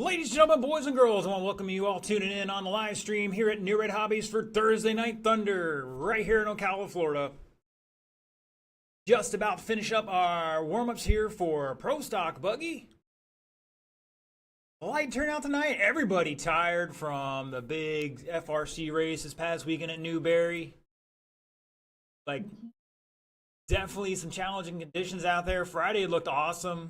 Ladies and gentlemen, boys and girls, I want to welcome you all tuning in on the live stream here at New Red Hobbies for Thursday Night Thunder, right here in Ocala, Florida. Just about to finish up our warm-ups here for Pro Stock Buggy. Light turnout tonight. Everybody tired from the big FRC race this past weekend at Newberry. Definitely some challenging conditions out there. Friday looked awesome.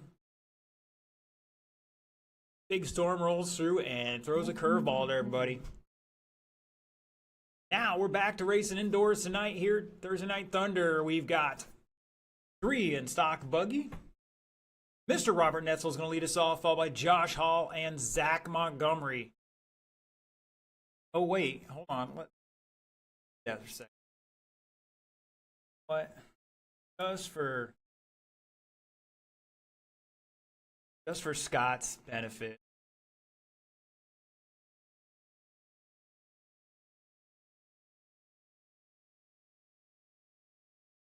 Big storm rolls through and throws a curveball to everybody. Now we're back to racing indoors tonight here, Thursday Night Thunder. We've got 3 in stock buggy. Mr. Robert Netzel is going to lead us off, followed by Josh Hall and Zach Montgomery. Oh, wait. Hold on. What? Yeah, there's a second. What? Just for Scott's benefit.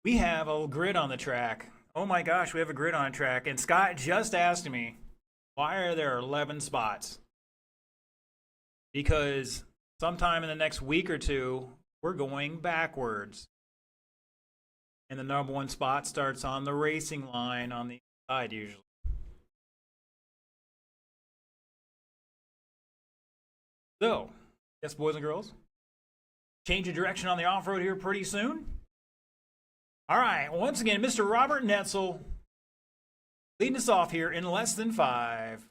We have a grid on the track. Oh my gosh, we have a grid on the track. And Scott just asked me, why are there 11 spots? Because sometime in the next week or two, we're going backwards. And the number 1 spot starts on the racing line on the side usually. So, yes, boys and girls, change of direction on the off-road here pretty soon. All right, once again, Mr. Robert Netzel leading us off here in less than 5.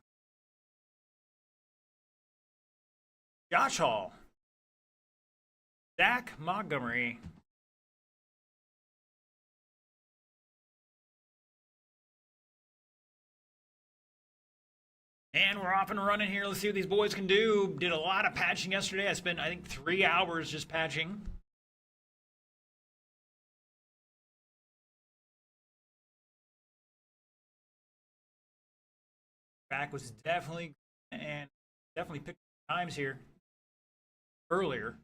Josh Hall, Zach Montgomery, and we're off and running here. Let's see what these boys can do. Did a lot of patching yesterday. I spent, I think, 3 hours just patching. Track was definitely picked times here earlier.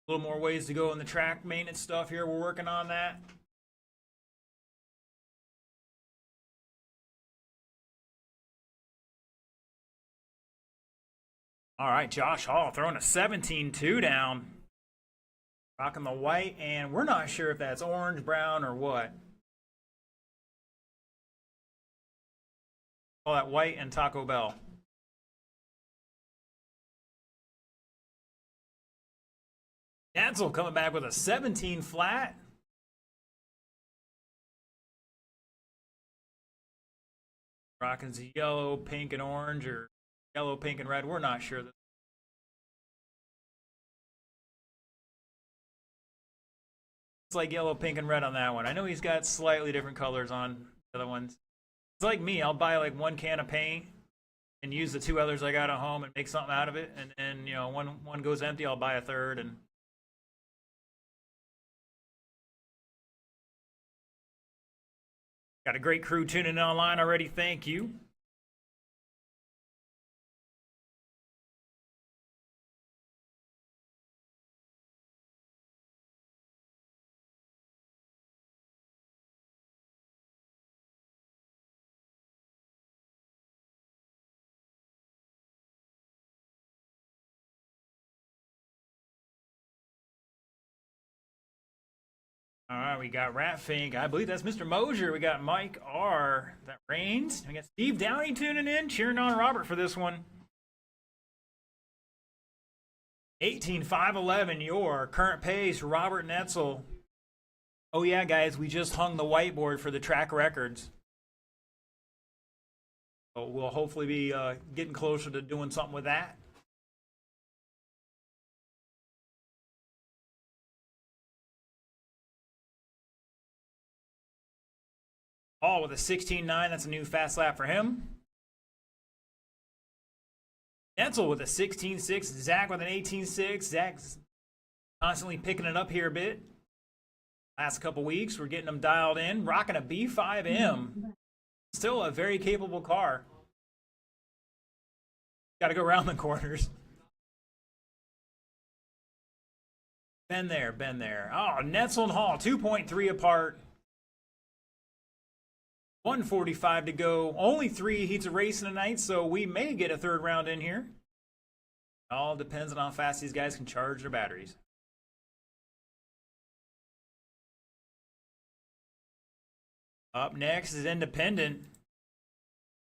A little more ways to go in the track maintenance stuff here. We're working on that. All right, Josh Hall throwing a 17-2 down. Rocking the white, and we're not sure if that's orange, brown, or what. All that white and Taco Bell. Netzel coming back with a 17 flat. Rocking the yellow, pink, and orange, or yellow, pink, and red. We're not sure. It's like yellow, pink, and red on that one. I know he's got slightly different colors on the other ones. It's like me. I'll buy like 1 can of paint and use the 2 others I got at home and make something out of it. And then, you know, one goes empty, I'll buy a third. And got a great crew tuning in online already. Thank you. All right, we got Ratfink. I believe that's Mr. Mosier. We got Mike R. That Reigns. We got Steve Downey tuning in, cheering on Robert for this one. 18.511, your current pace, Robert Netzel. Oh yeah, guys, we just hung the whiteboard for the track records. So we'll hopefully be getting closer to doing something with that. Hall with a 16.9. That's a new fast lap for him. Netzel with a 16.6. Zach with an 18.6. Zach's constantly picking it up here a bit. Last couple weeks, we're getting them dialed in. Rocking a B5M. Still a very capable car. Got to go around the corners. Been there. Oh, Netzel and Hall, 2.3 apart. 1:45 to go. Only 3 heats of racing tonight, so we may get a third round in here. All depends on how fast these guys can charge their batteries. Up next is Independent.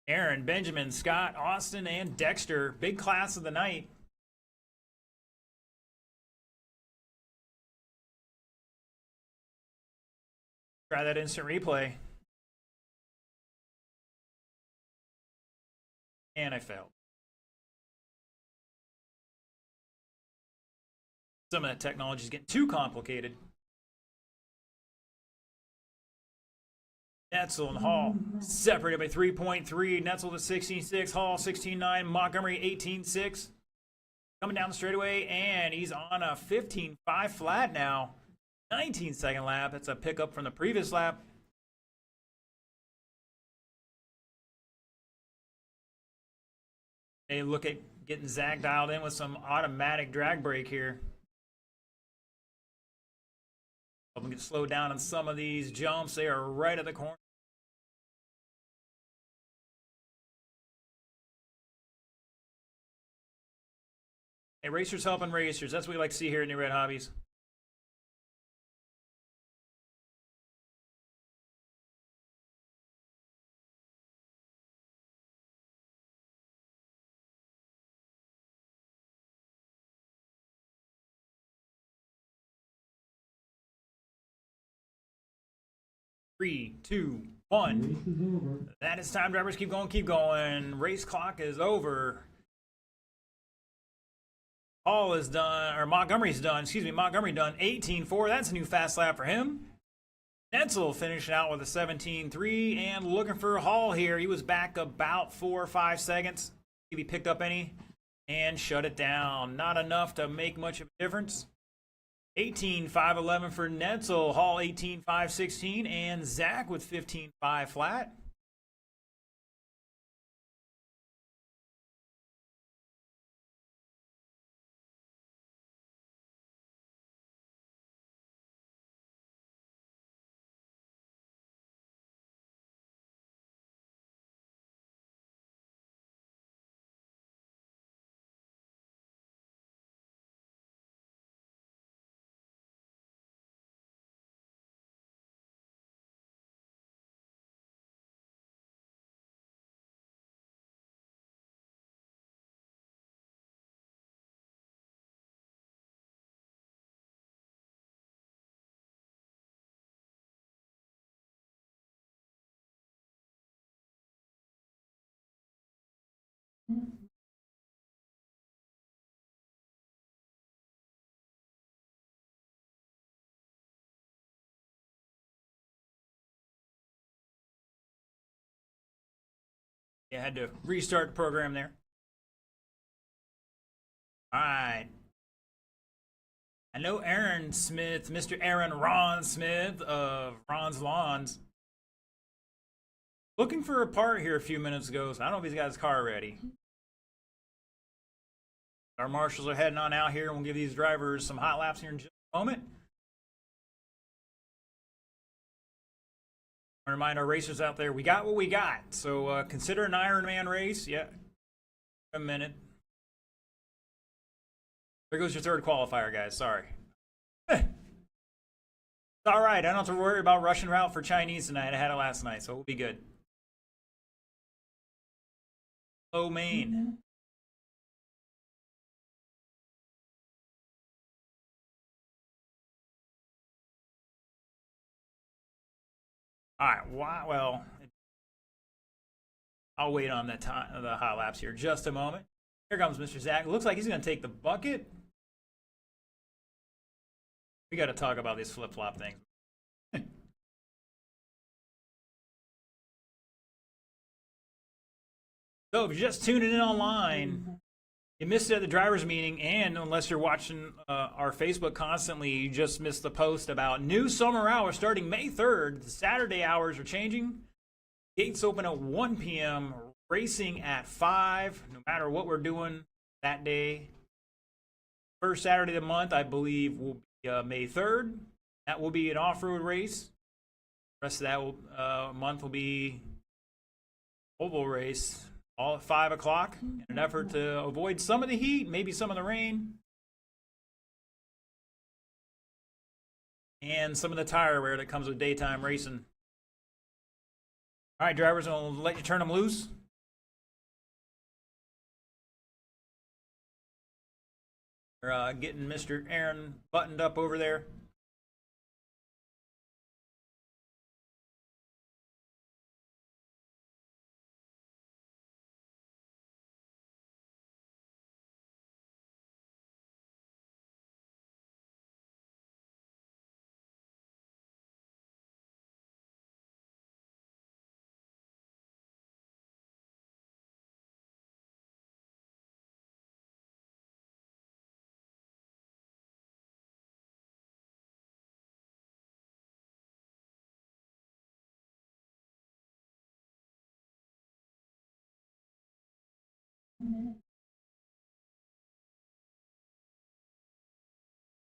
Aaron, Benjamin, Scott, Austin, and Dexter. Big class of the night. Try that instant replay. And I failed. Some of that technology is getting too complicated. Netzel and Hall separated by 3.3. Netzel to 16.6. Hall 16.9. Montgomery 18.6. Coming down the straightaway, and he's on a 15.5 flat now. 19-second lap. That's a pickup from the previous lap. They look at getting Zach dialed in with some automatic drag brake here. Hope we can slow down on some of these jumps. They are right at the corner. Hey, racers helping racers. That's what we like to see here in New Red Hobbies. Three, two, one. That is time. Drivers, keep going, keep going. Race clock is over. Hall is done, or Montgomery's done. Excuse me, Montgomery done 18.4. That's a new fast lap for him. Netzel finishing out with a 17.3, and looking for Hall here. He was back about 4 or 5 seconds. If he picked up any and shut it down. Not enough to make much of a difference. 18.511 for Netzel, Hall 18.516, and Zach with 15.5 flat. Yeah, had to restart the program there. All right. I know Aaron Smith, Mr. Aaron Ron Smith of Ron's Lawns, looking for a part here a few minutes ago, so I don't know if he's got his car ready. Our marshals are heading on out here, and we'll give these drivers some hot laps here in just a moment. I remind our racers out there, we got what we got. So consider an Ironman race. Yeah, a minute. There goes your third qualifier, guys. Sorry. It's all right. I don't have to worry about Russian route for Chinese tonight. I had it last night, so we'll be good. Low main. All right. Well, I'll wait on the hot laps here just a moment. Here comes Mr. Zach. Looks like he's going to take the bucket. We got to talk about these flip-flop things. So if you're just tuning in online, you missed it at the drivers meeting, and unless you're watching our Facebook constantly, you just missed the post about new summer hours starting May 3rd. The Saturday hours are changing. Gates open at 1 p.m., racing at 5, no matter what we're doing that day. First Saturday of the month, I believe, will be May 3rd. That will be an off-road race. Rest of that month will be oval race, all at 5 o'clock, in an effort to avoid some of the heat, maybe some of the rain, and some of the tire wear that comes with daytime racing. All right, drivers, I'll let you turn them loose. We're getting Mr. Aaron buttoned up over there.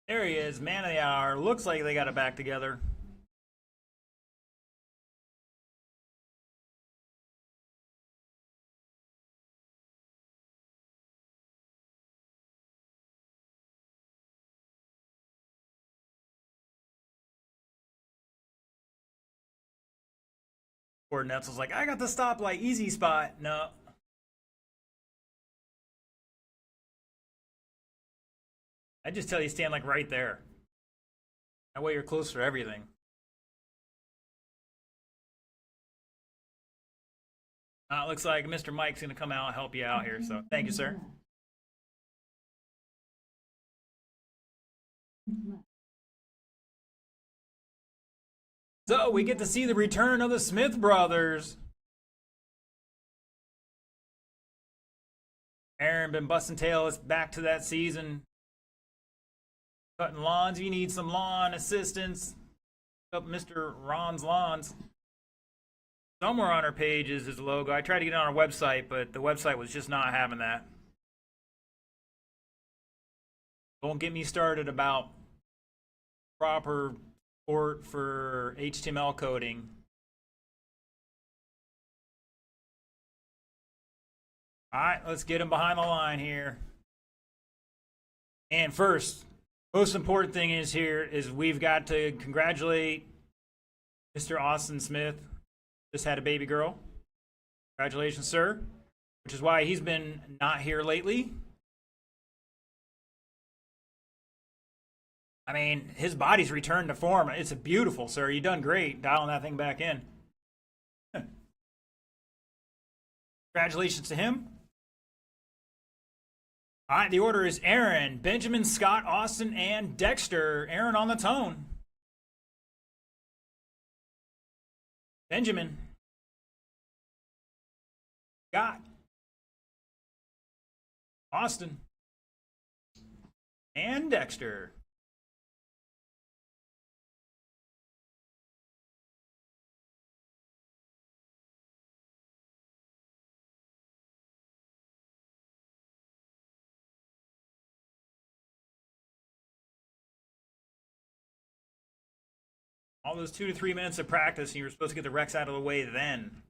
There he is, man of the hour. Looks like they got it back together. Poor Netzel's like, I got the stoplight, easy spot. No. I just tell you, stand like right there. That way you're closer to everything. It looks like Mr. Mike's going to come out and help you out here, so thank you, sir. So we get to see the return of the Smith brothers. Aaron been busting tails back to that season. Cutting lawns. If you need some lawn assistance, up Mr. Ron's Lawns. Somewhere on our page is his logo. I tried to get it on our website, but the website was just not having that. Don't get me started about proper support for HTML coding. All right, let's get him behind the line here. And first, most important thing is here is we've got to congratulate Mr. Austin Smith. Just had a baby girl. Congratulations, sir. Which is why he's been not here lately. I mean, his body's returned to form. It's beautiful, sir. You done great dialing that thing back in. Congratulations to him. All right, the order is Aaron, Benjamin, Scott, Austin, and Dexter. Aaron on the tone. Benjamin. Scott. Austin. And Dexter. All those 2 to 3 minutes of practice, and you were supposed to get the wrecks out of the way then.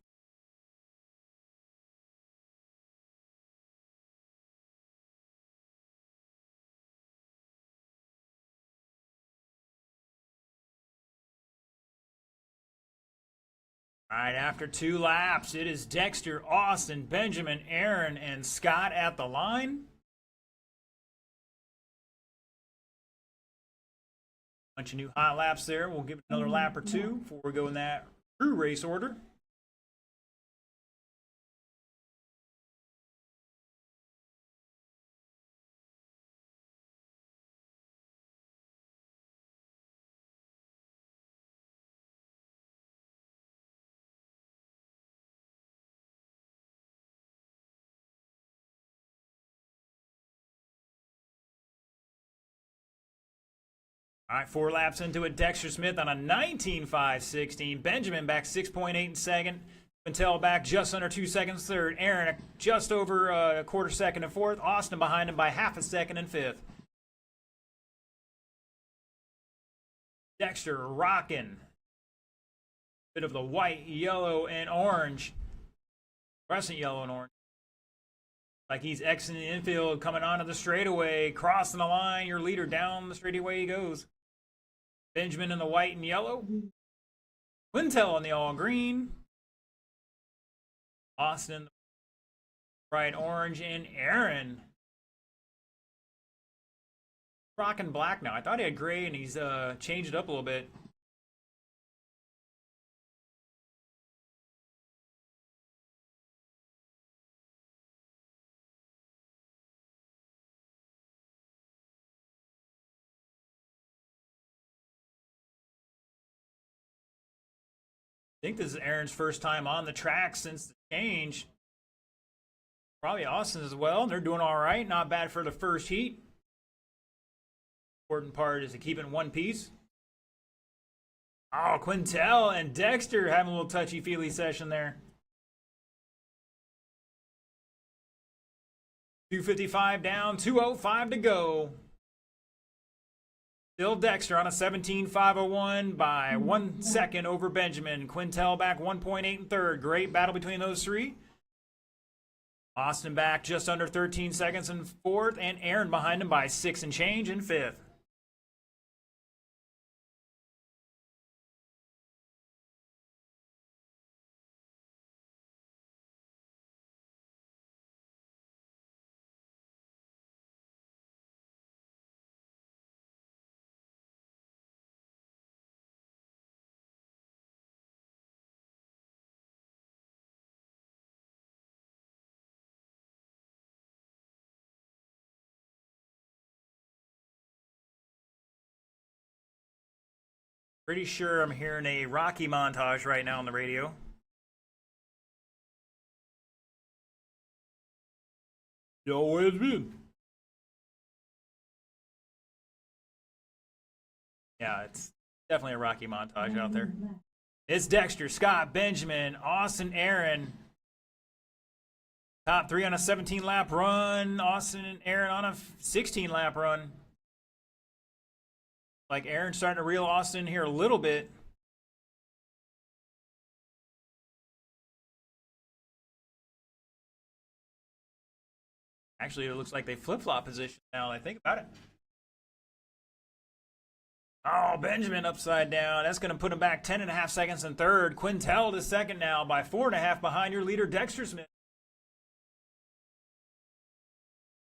All right, after 2 laps, it is Dexter, Austin, Benjamin, Aaron, and Scott at the line. Bunch of new hot laps there. We'll give it another lap or 2 before we go in that true race order. All right, 4 laps into it. Dexter Smith on a 19.5.16. Benjamin back 6.8 in second. Quintel back just under 2 seconds third. Aaron just over a quarter second in fourth. Austin behind him by half a second in fifth. Dexter rocking. Bit of the white, yellow, and orange. Crescent yellow and orange. Like he's exiting the infield, coming onto the straightaway, crossing the line. Your leader down the straightaway he goes. Benjamin in the white and yellow. Quintel in the all green. Austin in the bright orange, and Aaron rocking black now. I thought he had gray, and he's changed it up a little bit. I think this is Aaron's first time on the track since the change. Probably Austin as well. They're doing all right. Not bad for the first heat. Important part is to keep it in one piece. Oh, Quintel and Dexter having a little touchy-feely session there. 2:55 down, 2:05 to go. Still Dexter on a 17.501 by 1 second over Benjamin. Quintel back 1.8 and third. Great battle between those three. Austin back just under 13 seconds in fourth, and Aaron behind him by 6 and change in fifth. Pretty sure I'm hearing a Rocky montage right now on the radio. Yo, it's been. Yeah, it's definitely a Rocky montage out there. It's Dexter, Scott, Benjamin, Austin, Aaron. Top three on a 17-lap run. Austin and Aaron on a 16-lap run. Like Aaron's starting to reel Austin in here a little bit. Actually, it looks like they flip-flop position now. I think about it. Oh, Benjamin upside down. That's going to put him back 10.5 seconds in third. Quintel to second now by 4.5 behind your leader, Dexter Smith.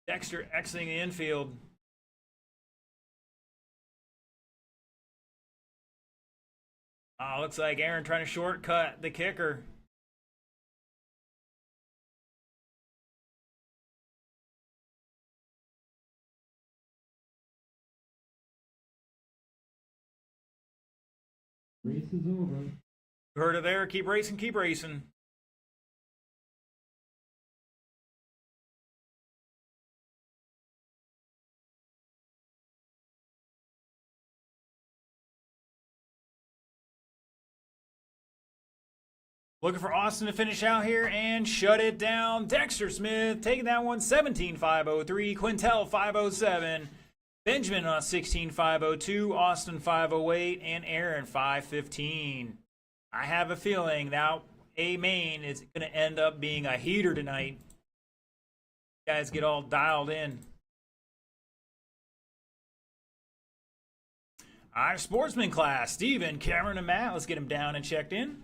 Dexter exiting the infield. Oh, looks like Aaron trying to shortcut the kicker. Race is over. You heard it there. Keep racing, keep racing. Looking for Austin to finish out here and shut it down. Dexter Smith taking that one 17.503. Quintel 507. Benjamin on 16.502. Austin 508. And Aaron 515. I have a feeling that A main is going to end up being a heater tonight. You guys get all dialed in. All right, sportsman class. Steven, Cameron, and Matt. Let's get them down and checked in.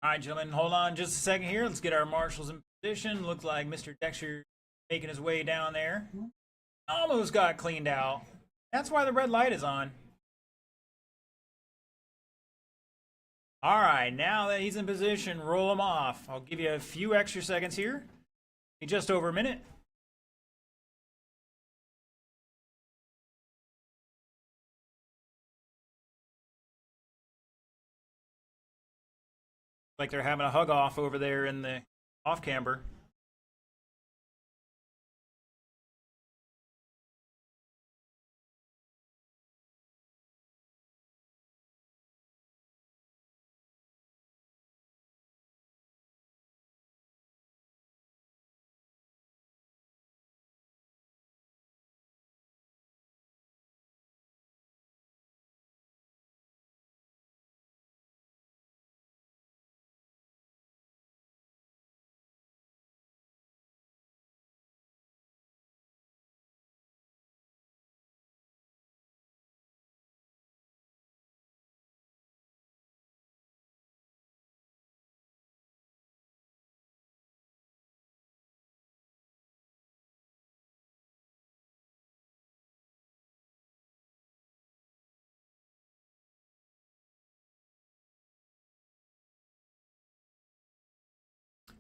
All right, gentlemen, hold on just a second here. Let's get our marshals in position. Looks like Mr. Dexter making his way down there. Almost got cleaned out. That's why the red light is on. All right, now that he's in position, roll him off. I'll give you a few extra seconds here. Just over a minute. Like they're having a hug off over there in the off camber.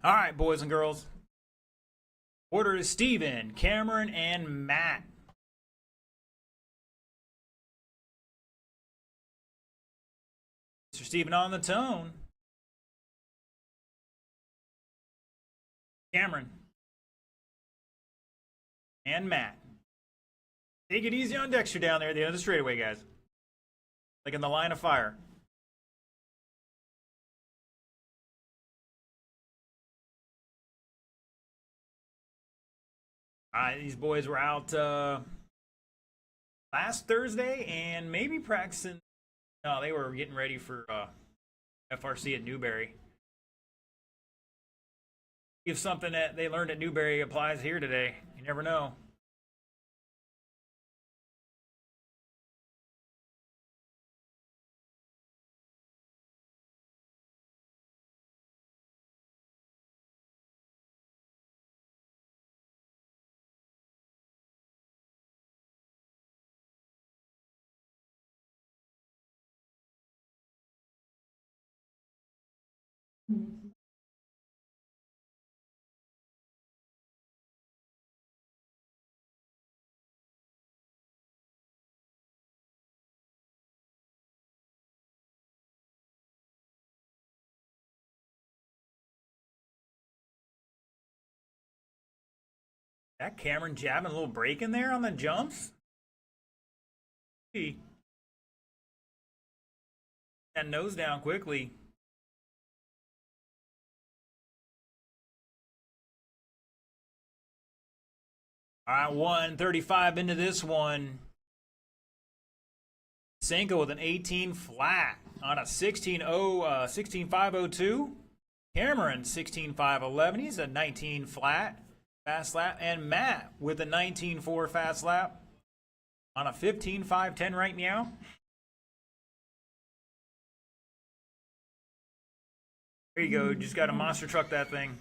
All right, boys and girls. Order is Steven, Cameron, and Matt. Mr. Steven on the tone. Cameron. And Matt. Take it easy on Dexter down there at the end of the straightaway, guys. Like in the line of fire. These boys were out last Thursday and maybe practicing. No, they were getting ready for FRC at Newberry. If something that they learned at Newberry applies here today, you never know. That Cameron jabbing a little break in there on the jumps. That nose down quickly. All right, 135 into this one. Senko with an 18 flat on a 16.502. Cameron 16.511. He's a 19 flat fast lap, and Matt with a 19.4 fast lap on a 15.510 right meow. There you go. Just got to monster truck that thing.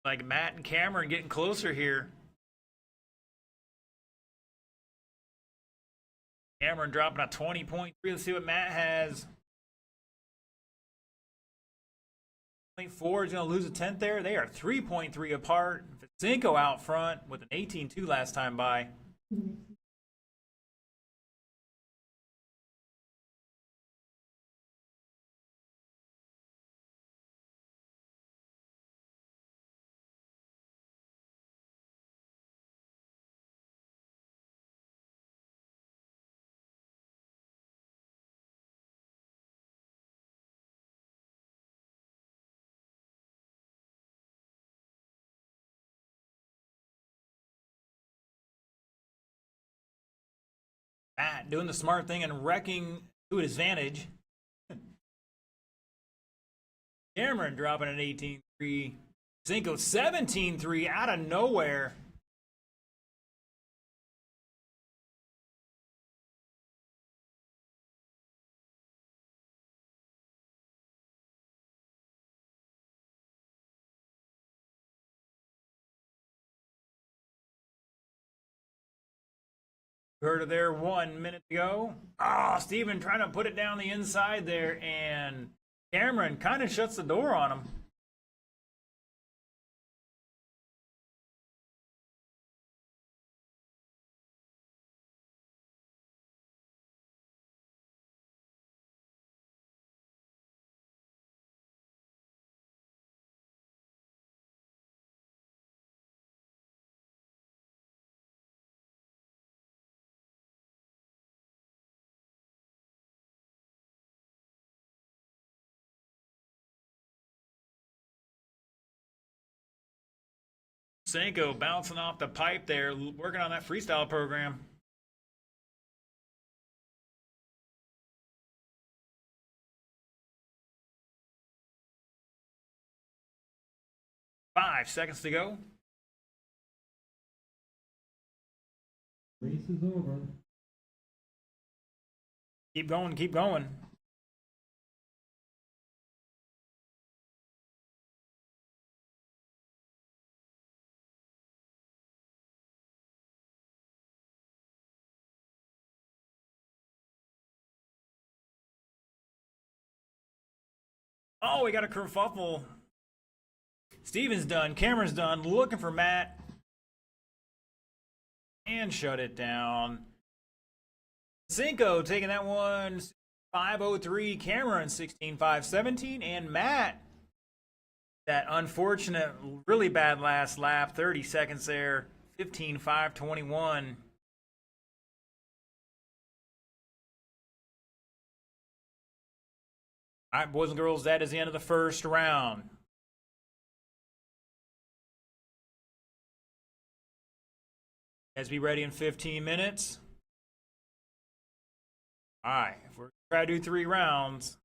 Like Matt and Cameron getting closer here. Cameron dropping a 20.3. Let's see what Matt has. 0.4 is going to lose a tenth there. They are 3.3 apart. Cinco out front with an 18.2 last time by. Matt doing the smart thing and wrecking to his advantage. Cameron dropping an 18-3. Zinko 17-3 out of nowhere. Heard of there 1 minute ago. Oh, Steven trying to put it down the inside there, and Cameron kind of shuts the door on him. Senko bouncing off the pipe there, working on that freestyle program. Five seconds to go. Race is over. Keep going, keep going. Oh, we got a kerfuffle. Steven's done. Cameron's done. Looking for Matt. And shut it down. Cinco taking that one. 5:03. Cameron 16:5:17. And Matt, that unfortunate, really bad last lap. 30 seconds there. 15:5:21. All right, boys and girls, that is the end of the first round. Guys, be ready in 15 minutes. All right, if we're trying to do 3 rounds,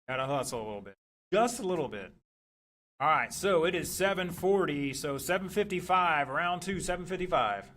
gotta hustle a little bit, just a little bit. All right, so it is 7:40, so 7:55, round 2, 7:55.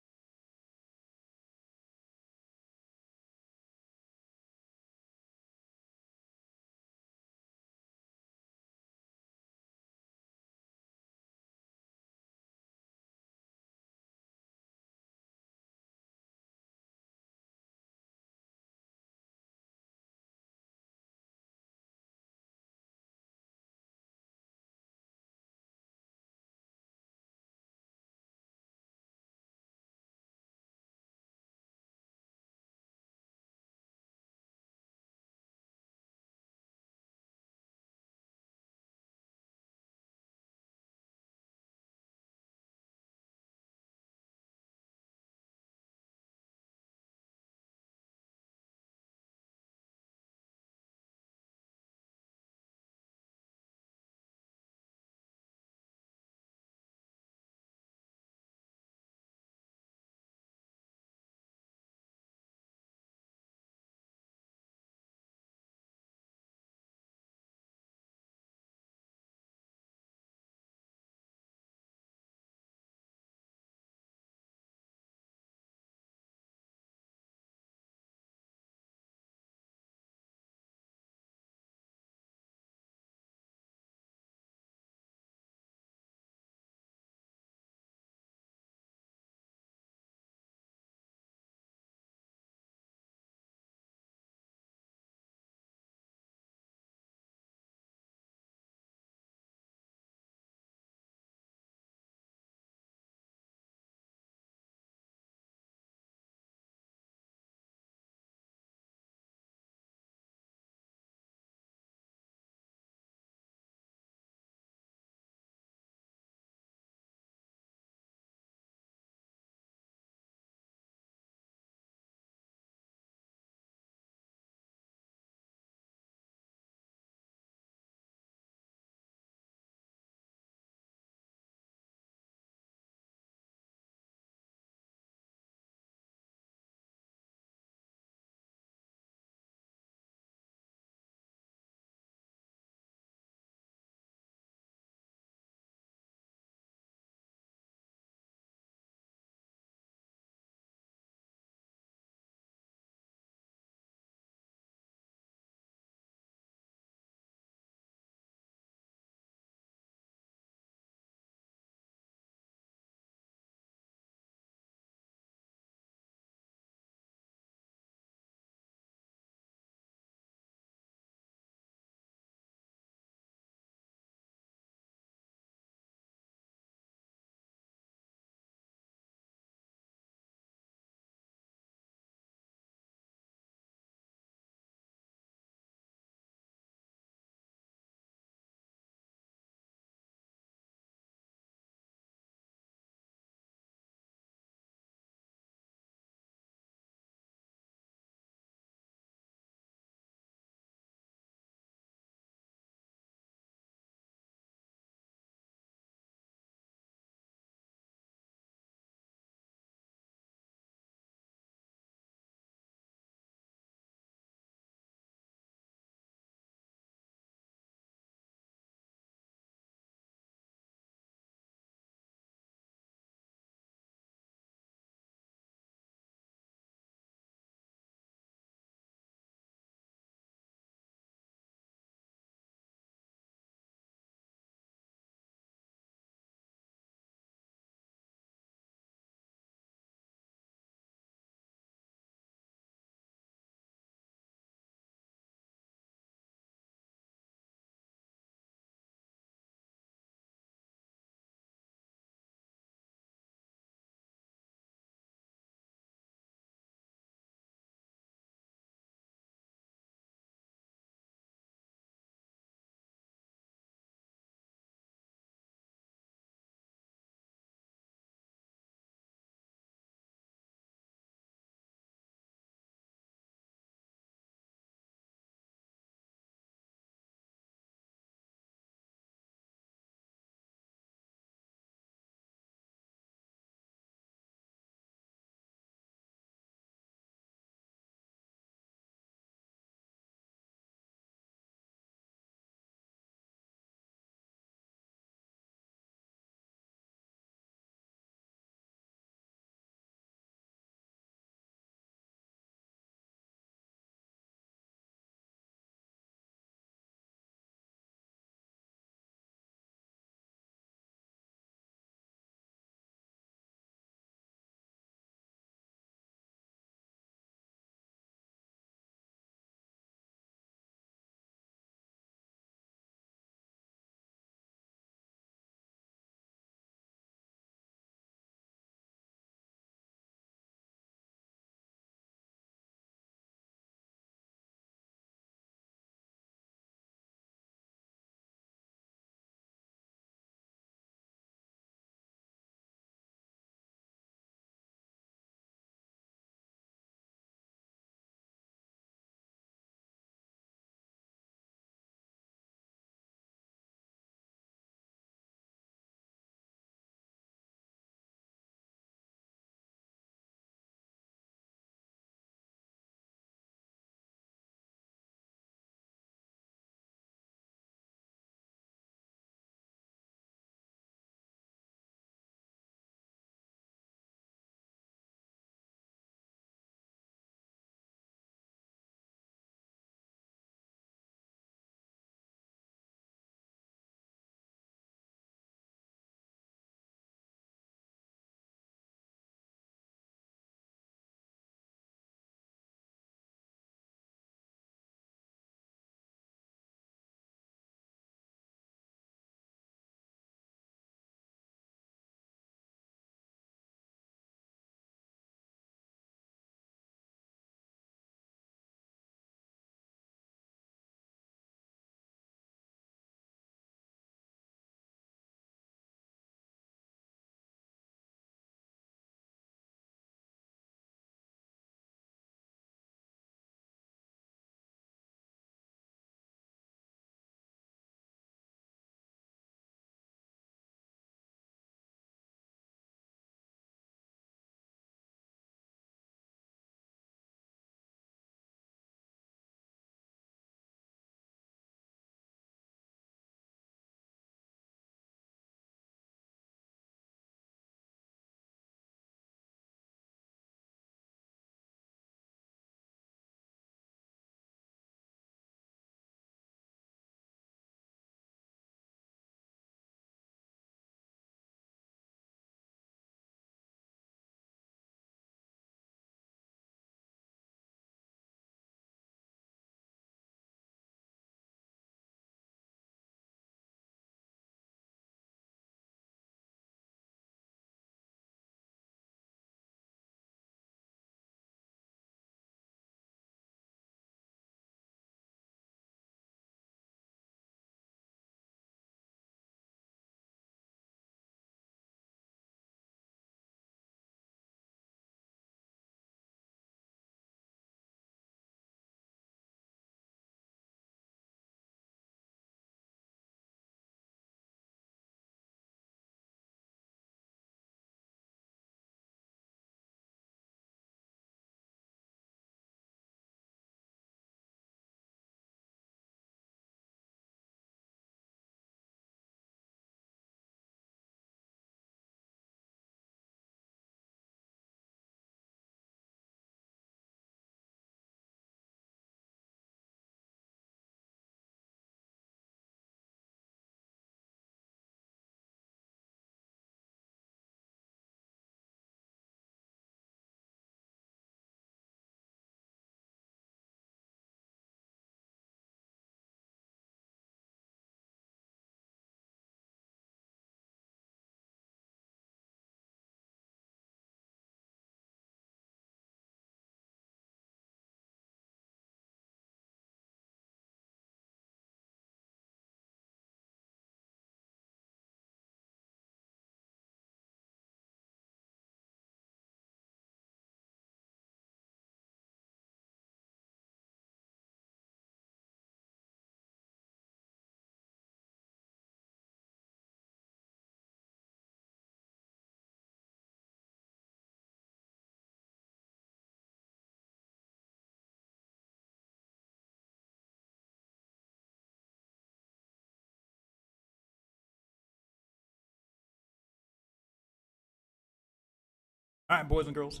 All right, boys and girls.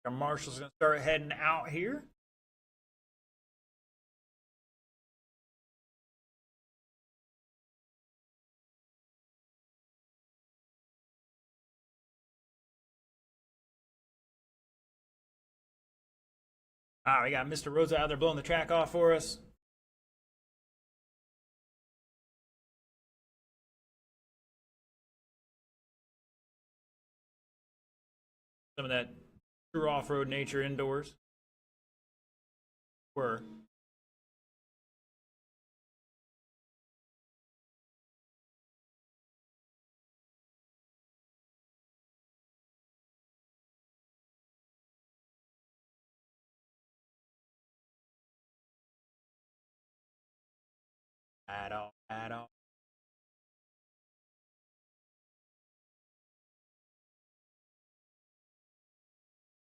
Our marshal's going to start heading out here. All right, we got Mr. Rosa out there blowing the track off for us. Some of that true off-road nature indoors. Were. At all.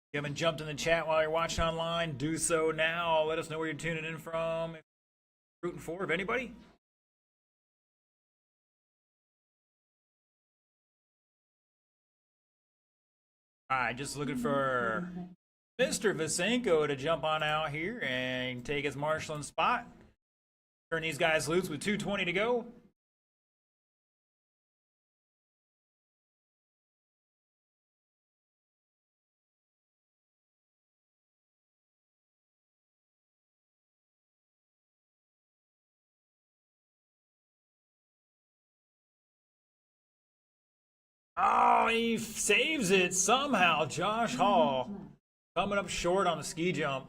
If you haven't jumped in the chat while you're watching online, do so now. Let us know where you're tuning in from. Rooting for, if anybody. All right, just looking for Mr. Visenko to jump on out here and take his marshalling spot. Turn these guys loose with 2:20 to go. Oh, he saves it somehow. Josh Hall coming up short on the ski jump.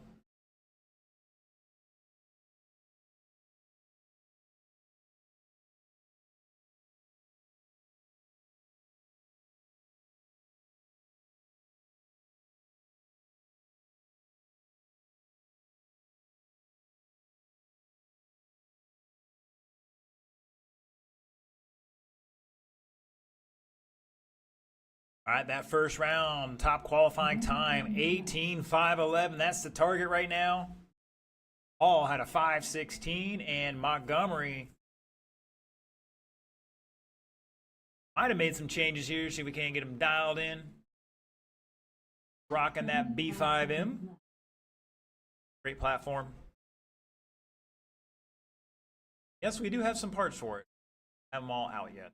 All right, that first round, top qualifying time, 18:5:11. That's the target right now. Hall had a 5:16, and Montgomery might have made some changes here. See if we can't get him dialed in. Rocking that B5M. Great platform. Yes, we do have some parts for it. Haven't them all out yet.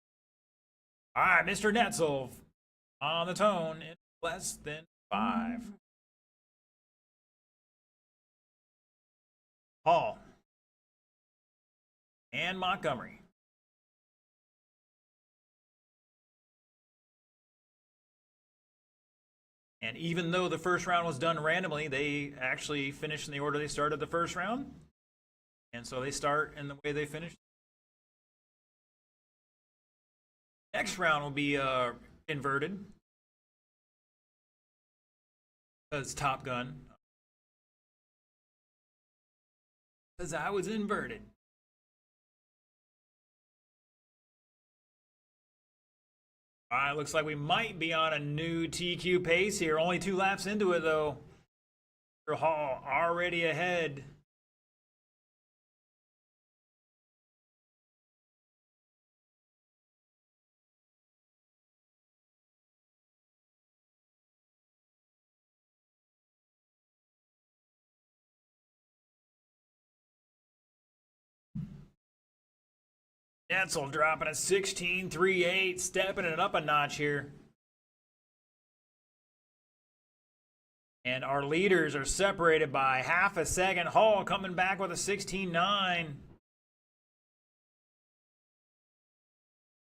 All right, Mr. Netzel on the tone in less than 5. Hall and Montgomery. And even though the first round was done randomly, they actually finished in the order they started the first round. And so they start in the way they finished. Next round will be inverted. Because Top Gun. Because I was inverted. All right, looks like we might be on a new TQ pace here. Only 2 laps into it, though. Hall already ahead. Netzel dropping a 16.38, stepping it up a notch here. And our leaders are separated by half a second. Hall coming back with a 16.9.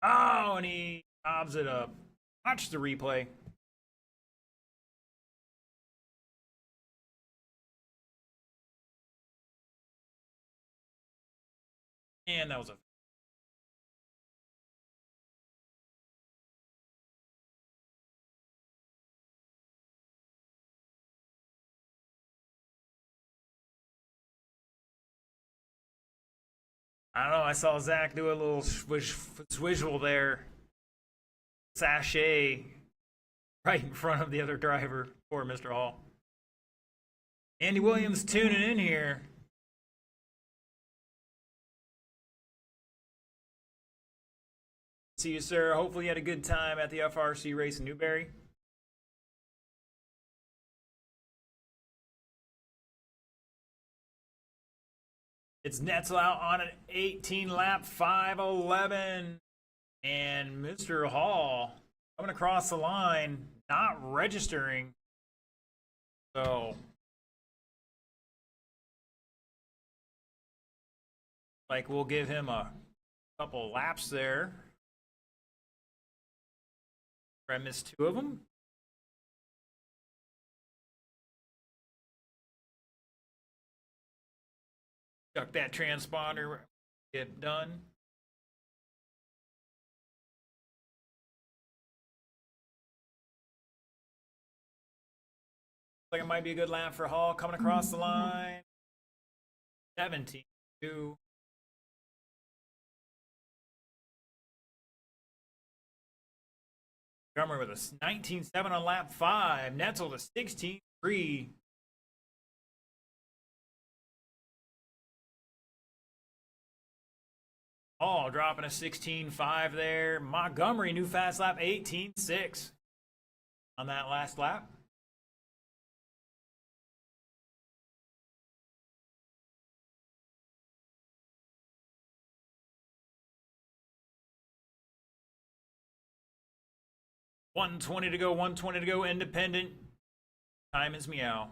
Oh, and he bobs it up. Watch the replay. And that was a I don't know. I saw Zach do a little swizzle there. Sachet right in front of the other driver. Poor Mr. Hall. Andy Williams tuning in here. See you, sir. Hopefully you had a good time at the FRC race in Newberry. It's Netzel out on an 18 lap 5:11. And Mr. Hall coming across the line, not registering. So, like, we'll give him a couple laps there. I missed 2 of them. Chuck that transponder, get done. Like it might be a good lap for Hall coming across the line. 17-2. Drummer with a 19-7 on lap 5. Netzel to 16-3. Hall dropping a 16-5 there. Montgomery, new fast lap, 18-6 on that last lap. $120 to go, $120 to go, independent. Time is meow.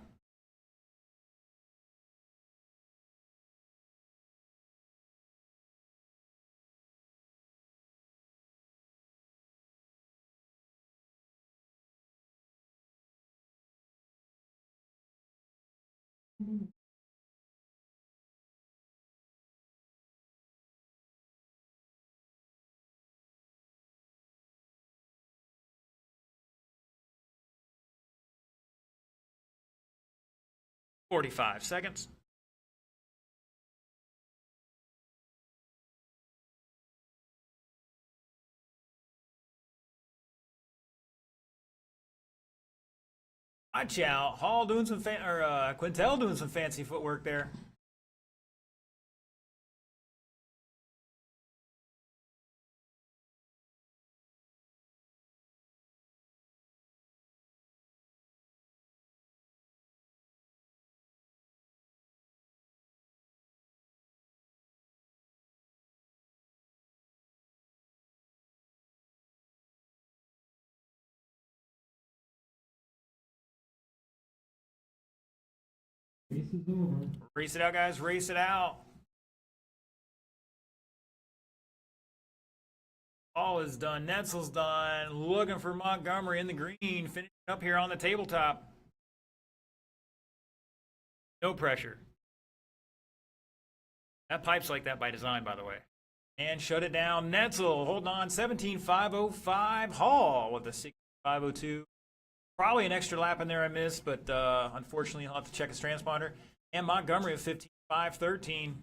$45 seconds. Watch out. Hall doing some Quintel doing some fancy footwork there. Race is over. Race it out, guys. Race it out. Hall is done. Netzel's done. Looking for Montgomery in the green. Finishing up here on the tabletop. No pressure. That pipe's like that by design, by the way. And shut it down. Netzel holding on. 17.505. Hall with a 6.502. Probably an extra lap in there I missed, but unfortunately I'll have to check his transponder. And Montgomery at 15.513.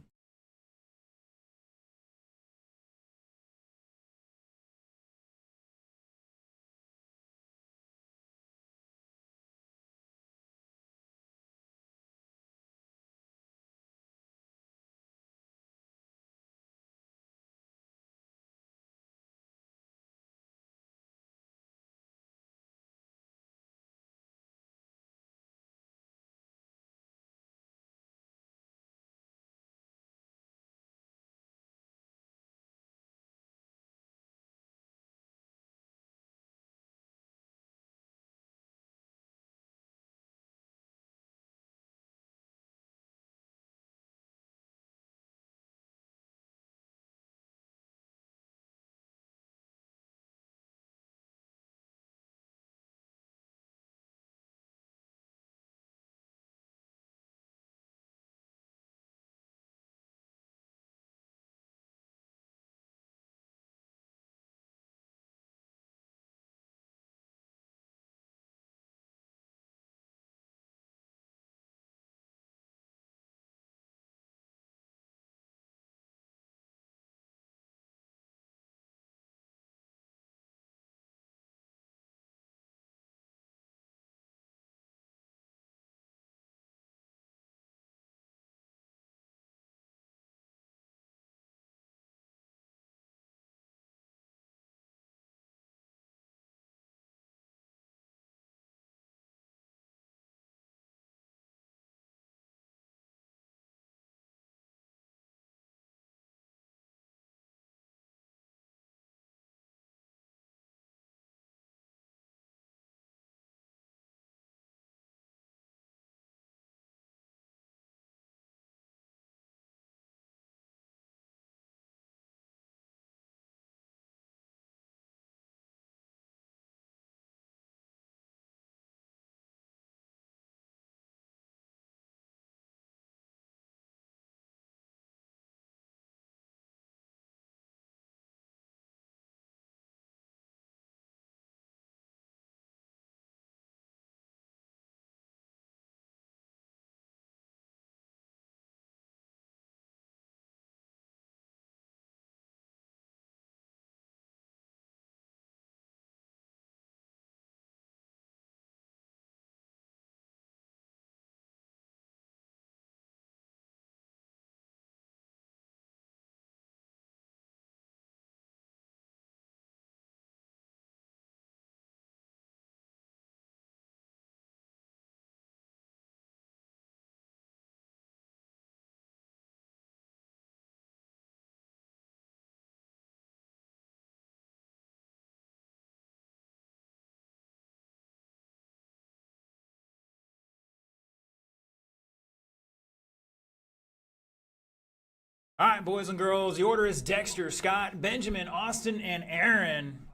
All right, boys and girls, the order is Dexter, Scott, Benjamin, Austin, and Aaron.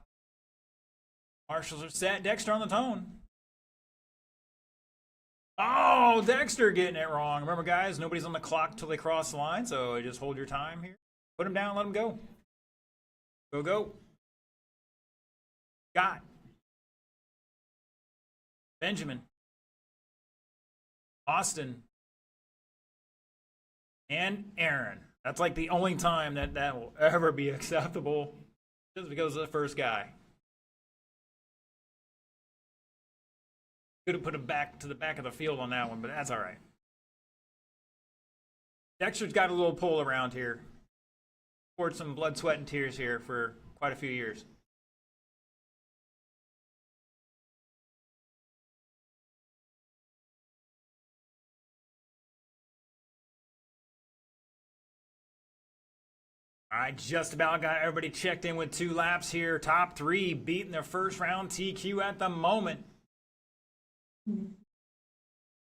Marshals are set. Dexter on the tone. Oh, Dexter getting it wrong. Remember, guys, nobody's on the clock till they cross the line, so just hold your time here. Put him down, let him go. Go, go. Scott. Benjamin. Austin. And Aaron. That's like the only time that will ever be acceptable, just because of the first guy. Could have put him back to the back of the field on that one, but that's all right. Dexter's got a little pull around here. Poured some blood, sweat, and tears here for quite a few years. All right, just about got everybody checked in with 2 laps here. Top 3 beating their first round TQ at the moment.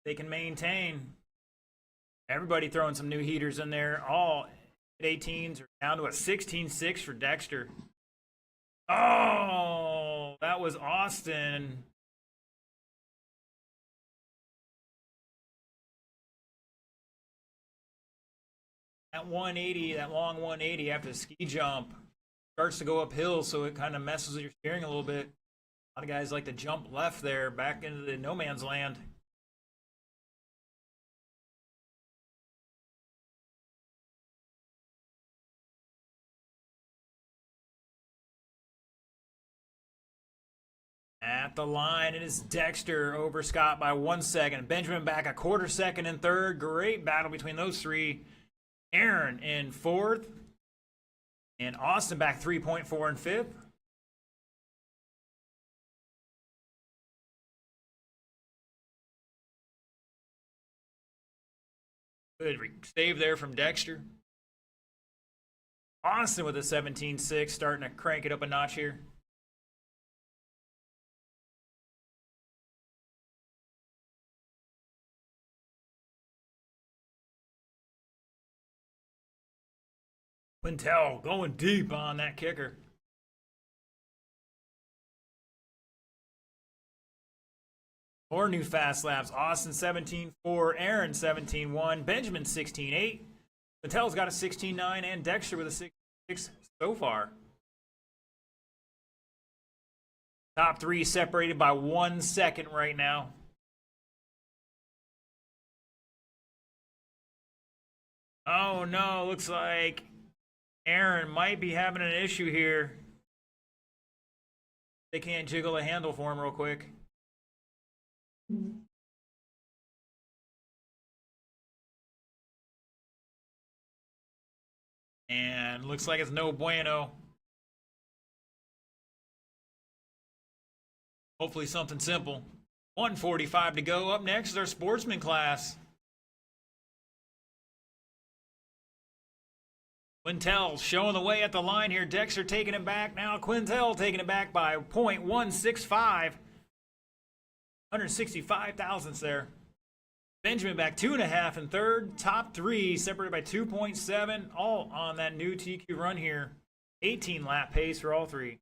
They can maintain. Everybody throwing some new heaters in there. All 18s are down to a 16.6 for Dexter. Oh, that was Austin. That 180, that long 180 after the ski jump starts to go uphill, so it kind of messes with your steering a little bit. A lot of guys like to jump left there, back into the no man's land. At the line, it is Dexter over Scott by 1 second. Benjamin back a quarter second in third. Great battle between those 3. Aaron in 4th. And Austin back 3.4 in 5th. Good save there from Dexter. Austin with a 17.6, starting to crank it up a notch here. Quintel going deep on that kicker. More new fast laps. Austin 17.4, Aaron 17.1, Benjamin 16.8. Quintel's got a 16.9, and Dexter with a 6.6 so far. Top 3 separated by 1 second right now. Oh no, looks like Aaron might be having an issue here. They can't jiggle a handle for him real quick. And looks like it's no bueno. Hopefully something simple. 1:45 to go. Up next is our sportsman class. Quintel showing the way at the line here. Dexter taking it back. Now Quintel taking it back by 0.165. 165 thousandths there. Benjamin back 2.5 in third. Top 3 separated by 2.7. All on that new TQ run here. 18 lap pace for all 3.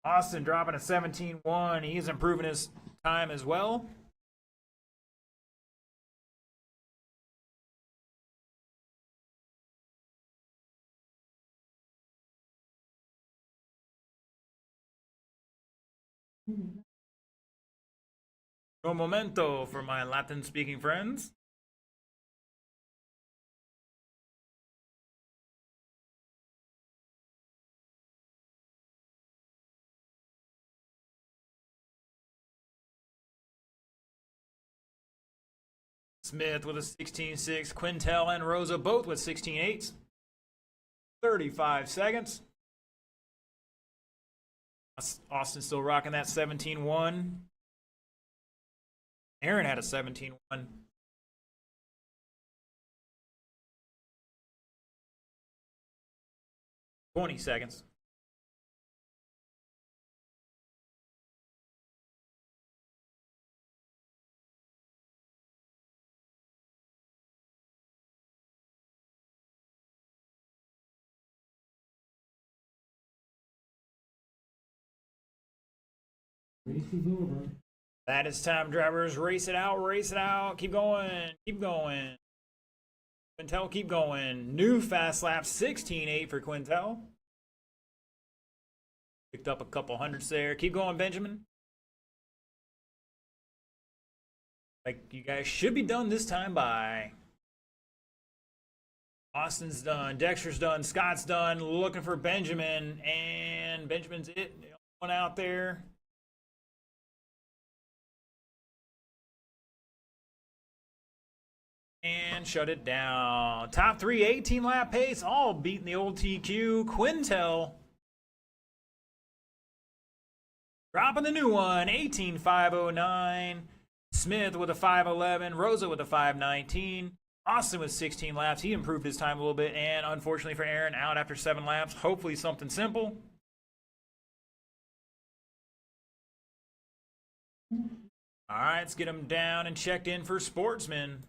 Austin dropping a 17.1. He's improving his time as well. Un momento for my Latin-speaking friends. Smith with a 16.6. Quintel and Rosa both with 16.8s. 35 seconds. Austin still rocking that 17.1. Aaron had a 17.1. 20 seconds. Race is over. That is time, drivers. Race it out, race it out. Keep going, keep going. Quintel, keep going. New fast lap, 16.8 for Quintel. Picked up a couple hundreds there. Keep going, Benjamin. Like, you guys should be done this time by. Austin's done, Dexter's done, Scott's done. Looking for Benjamin, and Benjamin's it. One out there. And shut it down. Top three, 18 lap pace, all beating the old TQ. Quintel dropping the new one, 18.509. Smith with a 5.11. Rosa with a 5.19. Austin with 16 laps. He improved his time a little bit. And unfortunately for Aaron, out after 7 laps. Hopefully something simple. All right, let's get him down and checked in for Sportsman.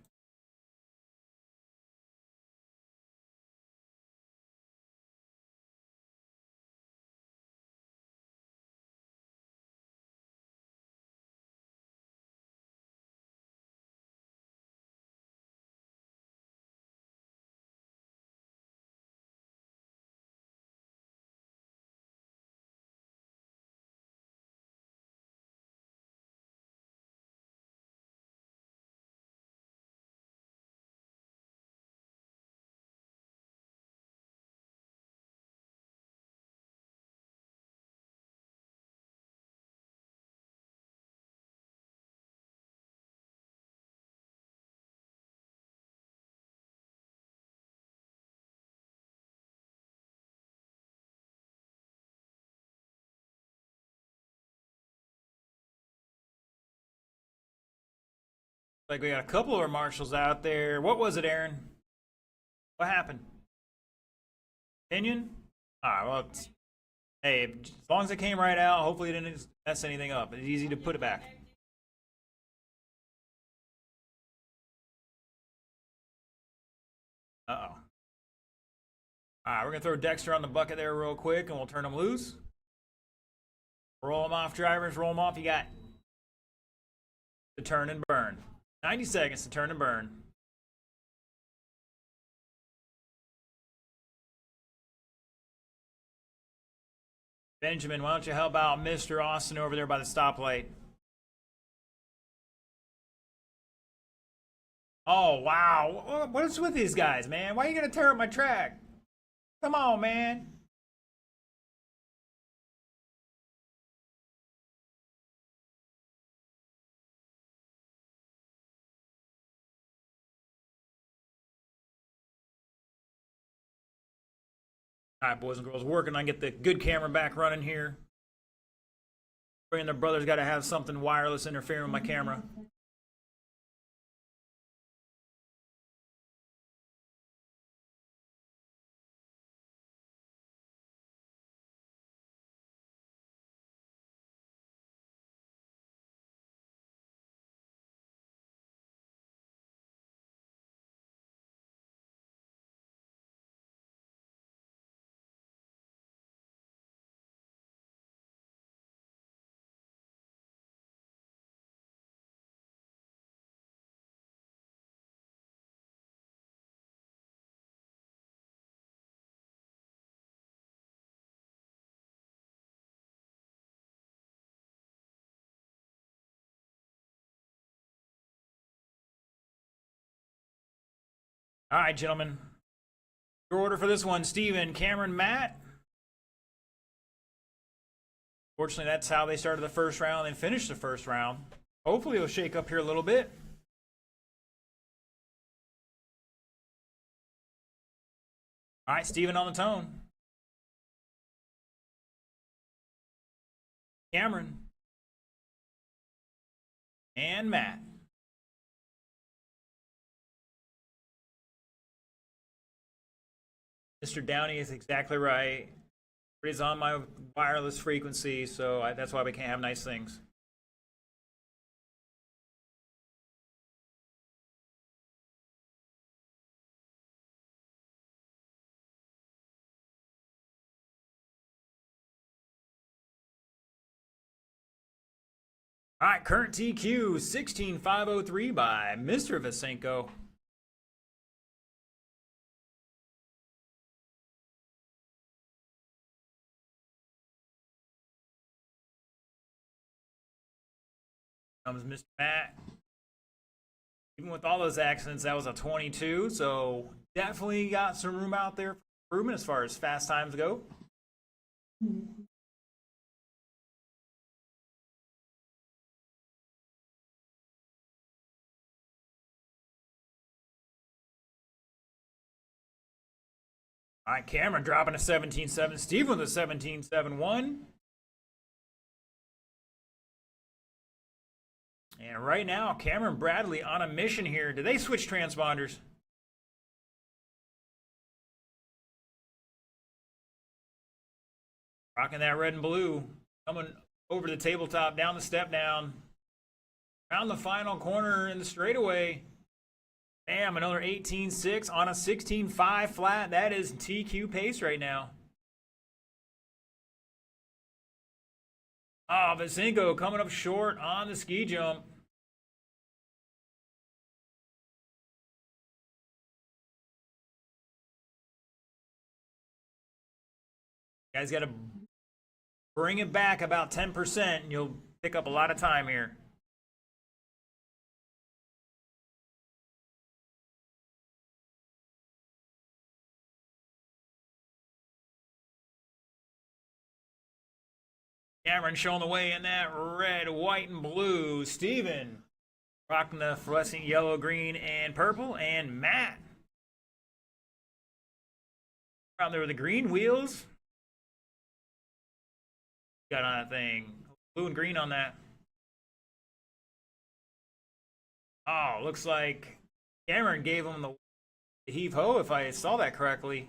Like we got a couple of our marshals out there. What was it, Aaron? What happened? Opinion? All right, well, hey, as long as it came right out, hopefully it didn't mess anything up. It's easy to put it back. Uh-oh. All right, we're going to throw Dexter on the bucket there real quick, and we'll turn him loose. Roll him off, drivers. Roll him off. You got to turn and burn. 90 seconds to turn and burn. Benjamin, why don't you help out Mr. Austin over there by the stoplight? Oh, wow. What is with these guys, man? Why are you going to tear up my track? Come on, man. All right, boys and girls, working on get the good camera back running here. And their brother's got to have something wireless interfering with my camera. All right, gentlemen. Your order for this one, Steven, Cameron, Matt. Fortunately, that's how they started the first round and finished the first round. Hopefully, it'll shake up here a little bit. All right, Steven on the tone. Cameron. And Matt. Mr. Downey is exactly right. It is on my wireless frequency, so that's why we can't have nice things. All right, current TQ 16503 by Mr. Vasenko. Comes Mr. Matt. Even with all those accidents, that was a 22, so definitely got some room out there for improvement as far as fast times go. All right, Cameron dropping a 17.7. Steve with a 17.71. And right now, Cameron Bradley on a mission here. Do they switch transponders? Rocking that red and blue. Coming over the tabletop, down the step down. Around the final corner in the straightaway. Bam, another 18.6 on a 16.5 flat. That is TQ pace right now. Ah, Vasenko coming up short on the ski jump. Guys got to bring it back about 10% and you'll pick up a lot of time here. Cameron showing the way in that red, white, and blue. Steven rocking the fluorescent yellow, green, and purple. And Matt around there with the green wheels. Got on that thing. Blue and green on that. Oh, looks like Cameron gave him the heave-ho, if I saw that correctly.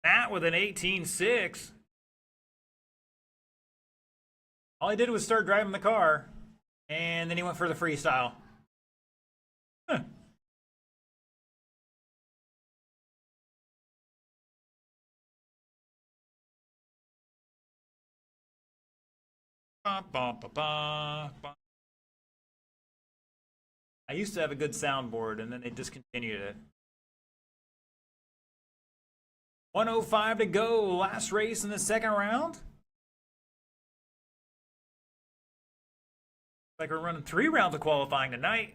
Matt with an 18.6. All he did was start driving the car, and then he went for the freestyle. Huh. Ba, ba, ba, ba, ba. I used to have a good soundboard, and then they discontinued it. 105 to go. Last race in the second round. Like we're running 3 rounds of qualifying tonight.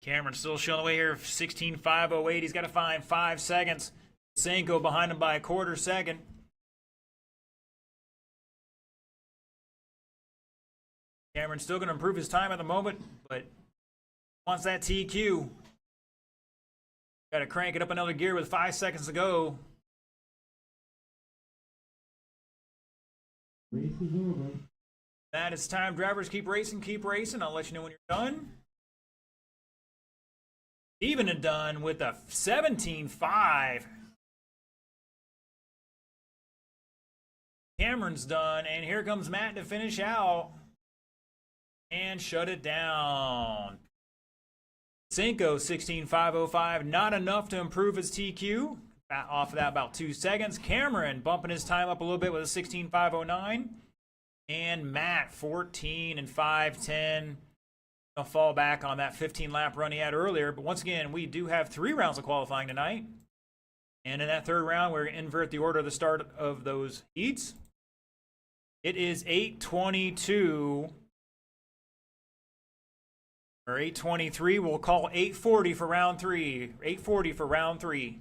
Cameron still showing the way here. 16.508. He's got to find 5 seconds. Vasenko behind him by a quarter second. Cameron's still going to improve his time at the moment, but wants that TQ. Got to crank it up another gear with 5 seconds to go. Race is over. That is time. Drivers, keep racing, keep racing. I'll let you know when you're done. Even and done with a 17.5. Cameron's done, and here comes Matt to finish out and shut it down. Vasenko 16.505, not enough to improve his TQ. Off of that about 2 seconds. Cameron bumping his time up a little bit with a 16.509. And Matt 14 and 510. I'll fall back on that 15-lap run he had earlier. But once again, we do have 3 rounds of qualifying tonight. And in that third round, we're going to invert the order of the start of those heats. It is 8:22 or 8:23. We'll call 8:40 for round 3. 8:40 for round 3.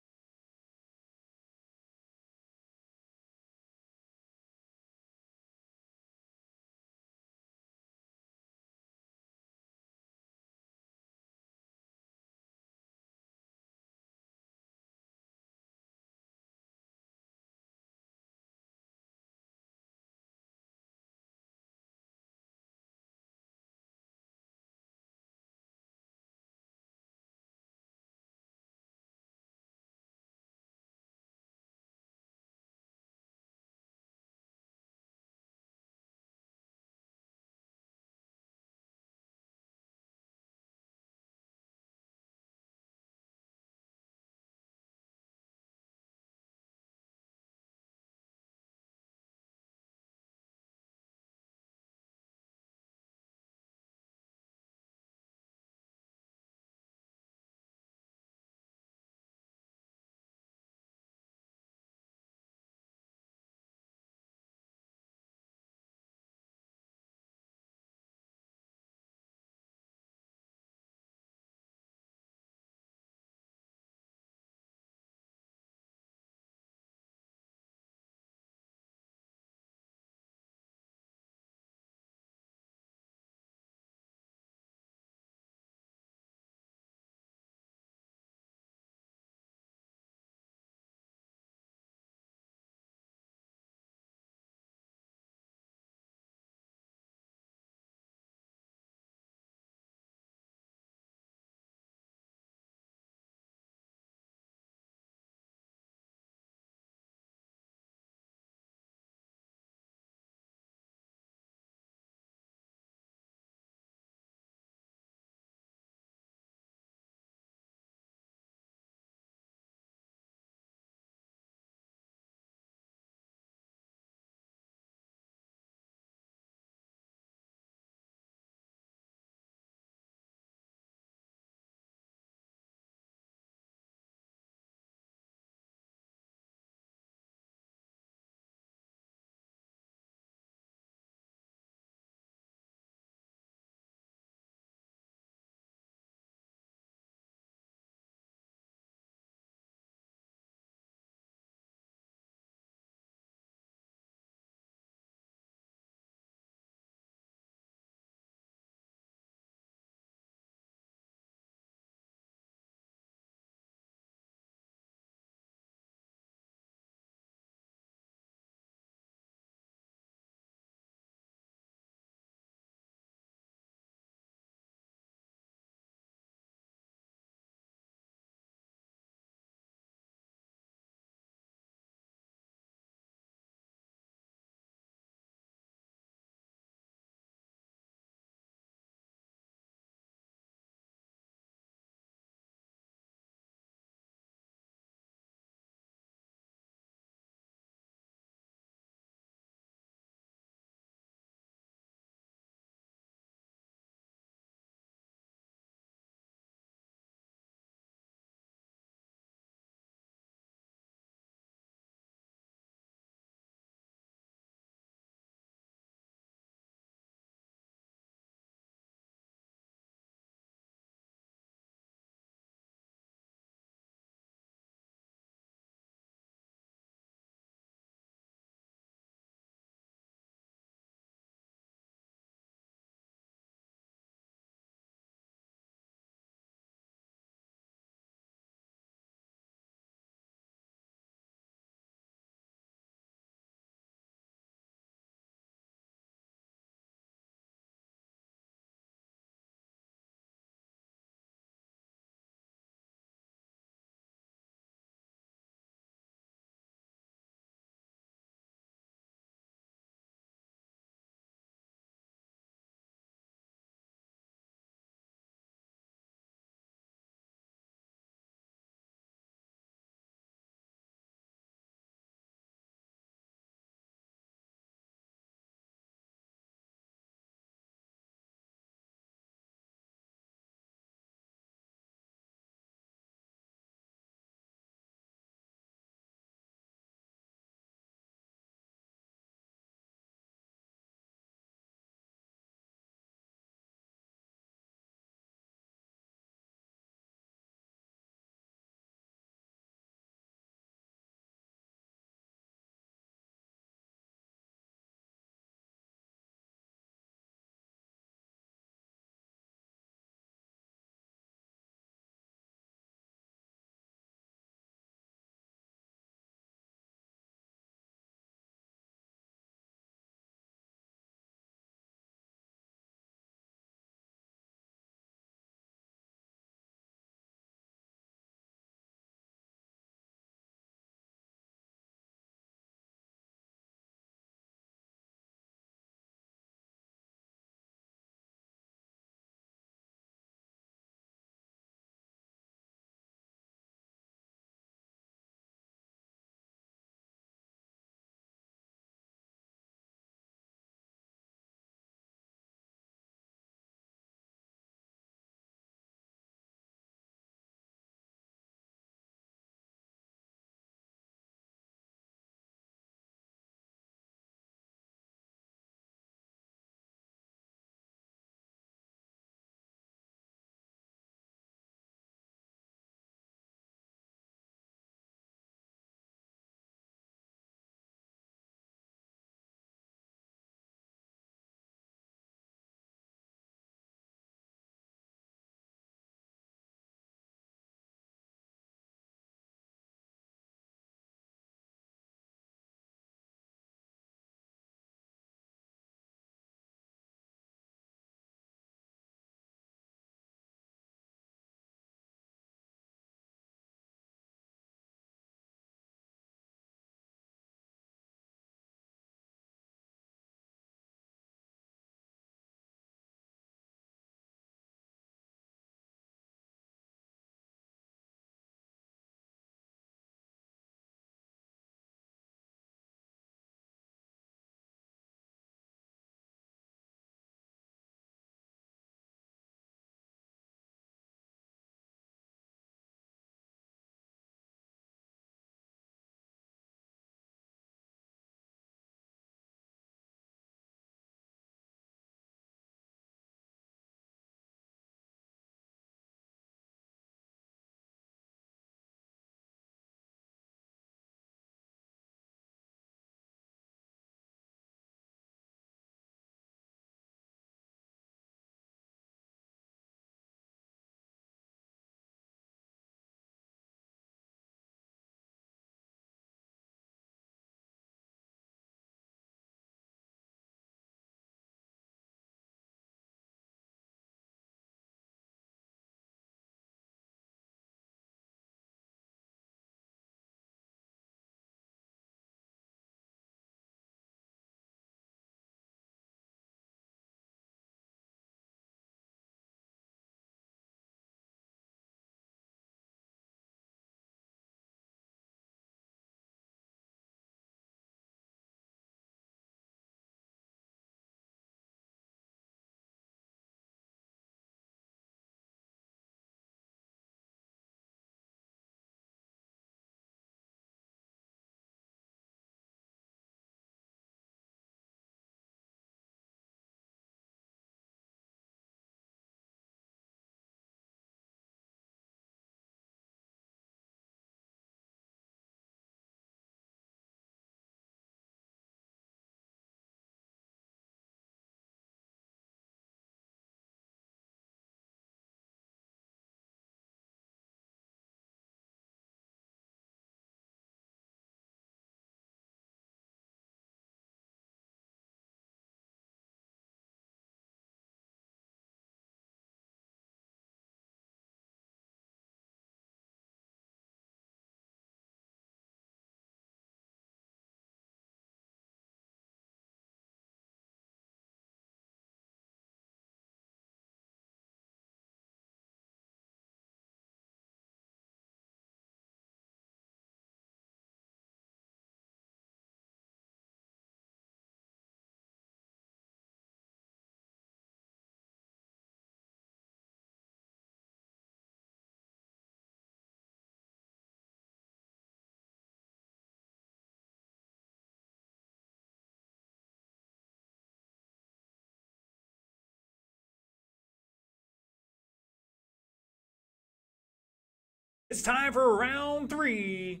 It's time for round 3.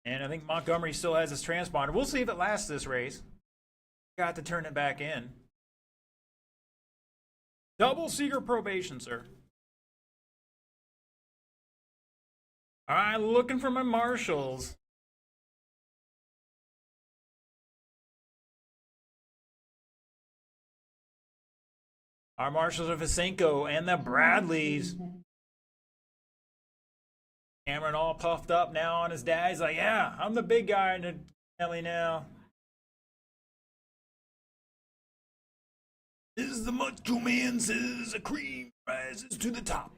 And I think Montgomery still has his transponder. We'll see if it lasts this race. Got to turn it back in. Double secret probation, sir. All right, looking for my marshals. Our marshals are Visenko and the Bradleys. Cameron all puffed up now on his dad. He's like, yeah, I'm the big guy in the alley now. This is the macho man says a cream rises to the top.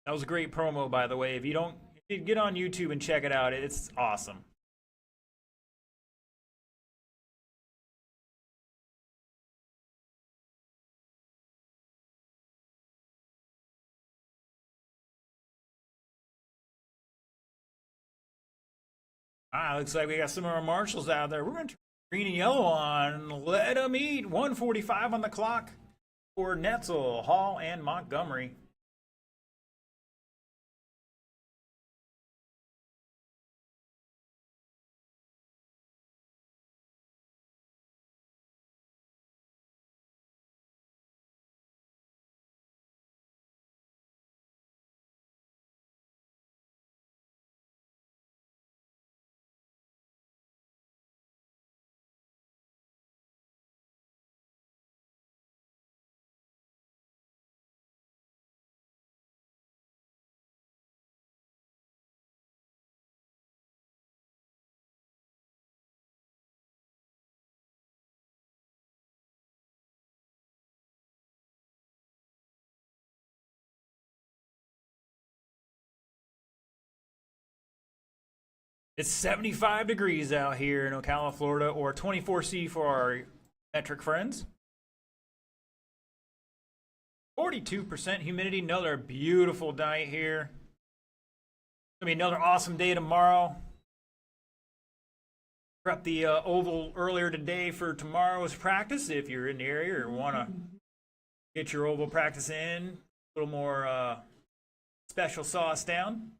That was a great promo, by the way. If you get on YouTube and check it out, it's awesome. Looks like we got some of our marshals out there. We're going to turn green and yellow on. Let them eat. 1:45 on the clock for Netzel, Hall, and Montgomery. It's 75 degrees out here in Ocala, Florida, or 24C for our metric friends. 42% humidity, another beautiful night here. It's going to be another awesome day tomorrow. Prep the oval earlier today for tomorrow's practice if you're in the area or want to get your oval practice in. A little more special sauce down.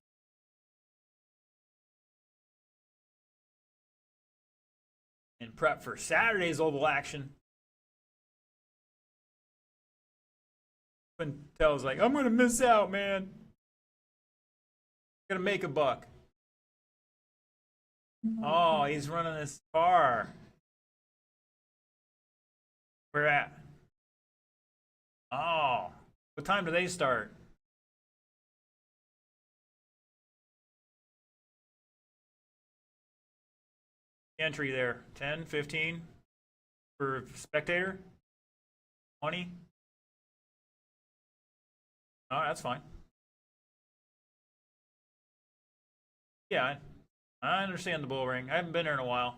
And prep for Saturday's oval action. Tells like, I'm gonna miss out, man. Gonna make a buck. Oh, he's running this far. Where at? Oh, what time do they start? Entry there, 10, 15 for spectator, 20. Oh, that's fine. Yeah, I understand the bull ring. I haven't been there in a while.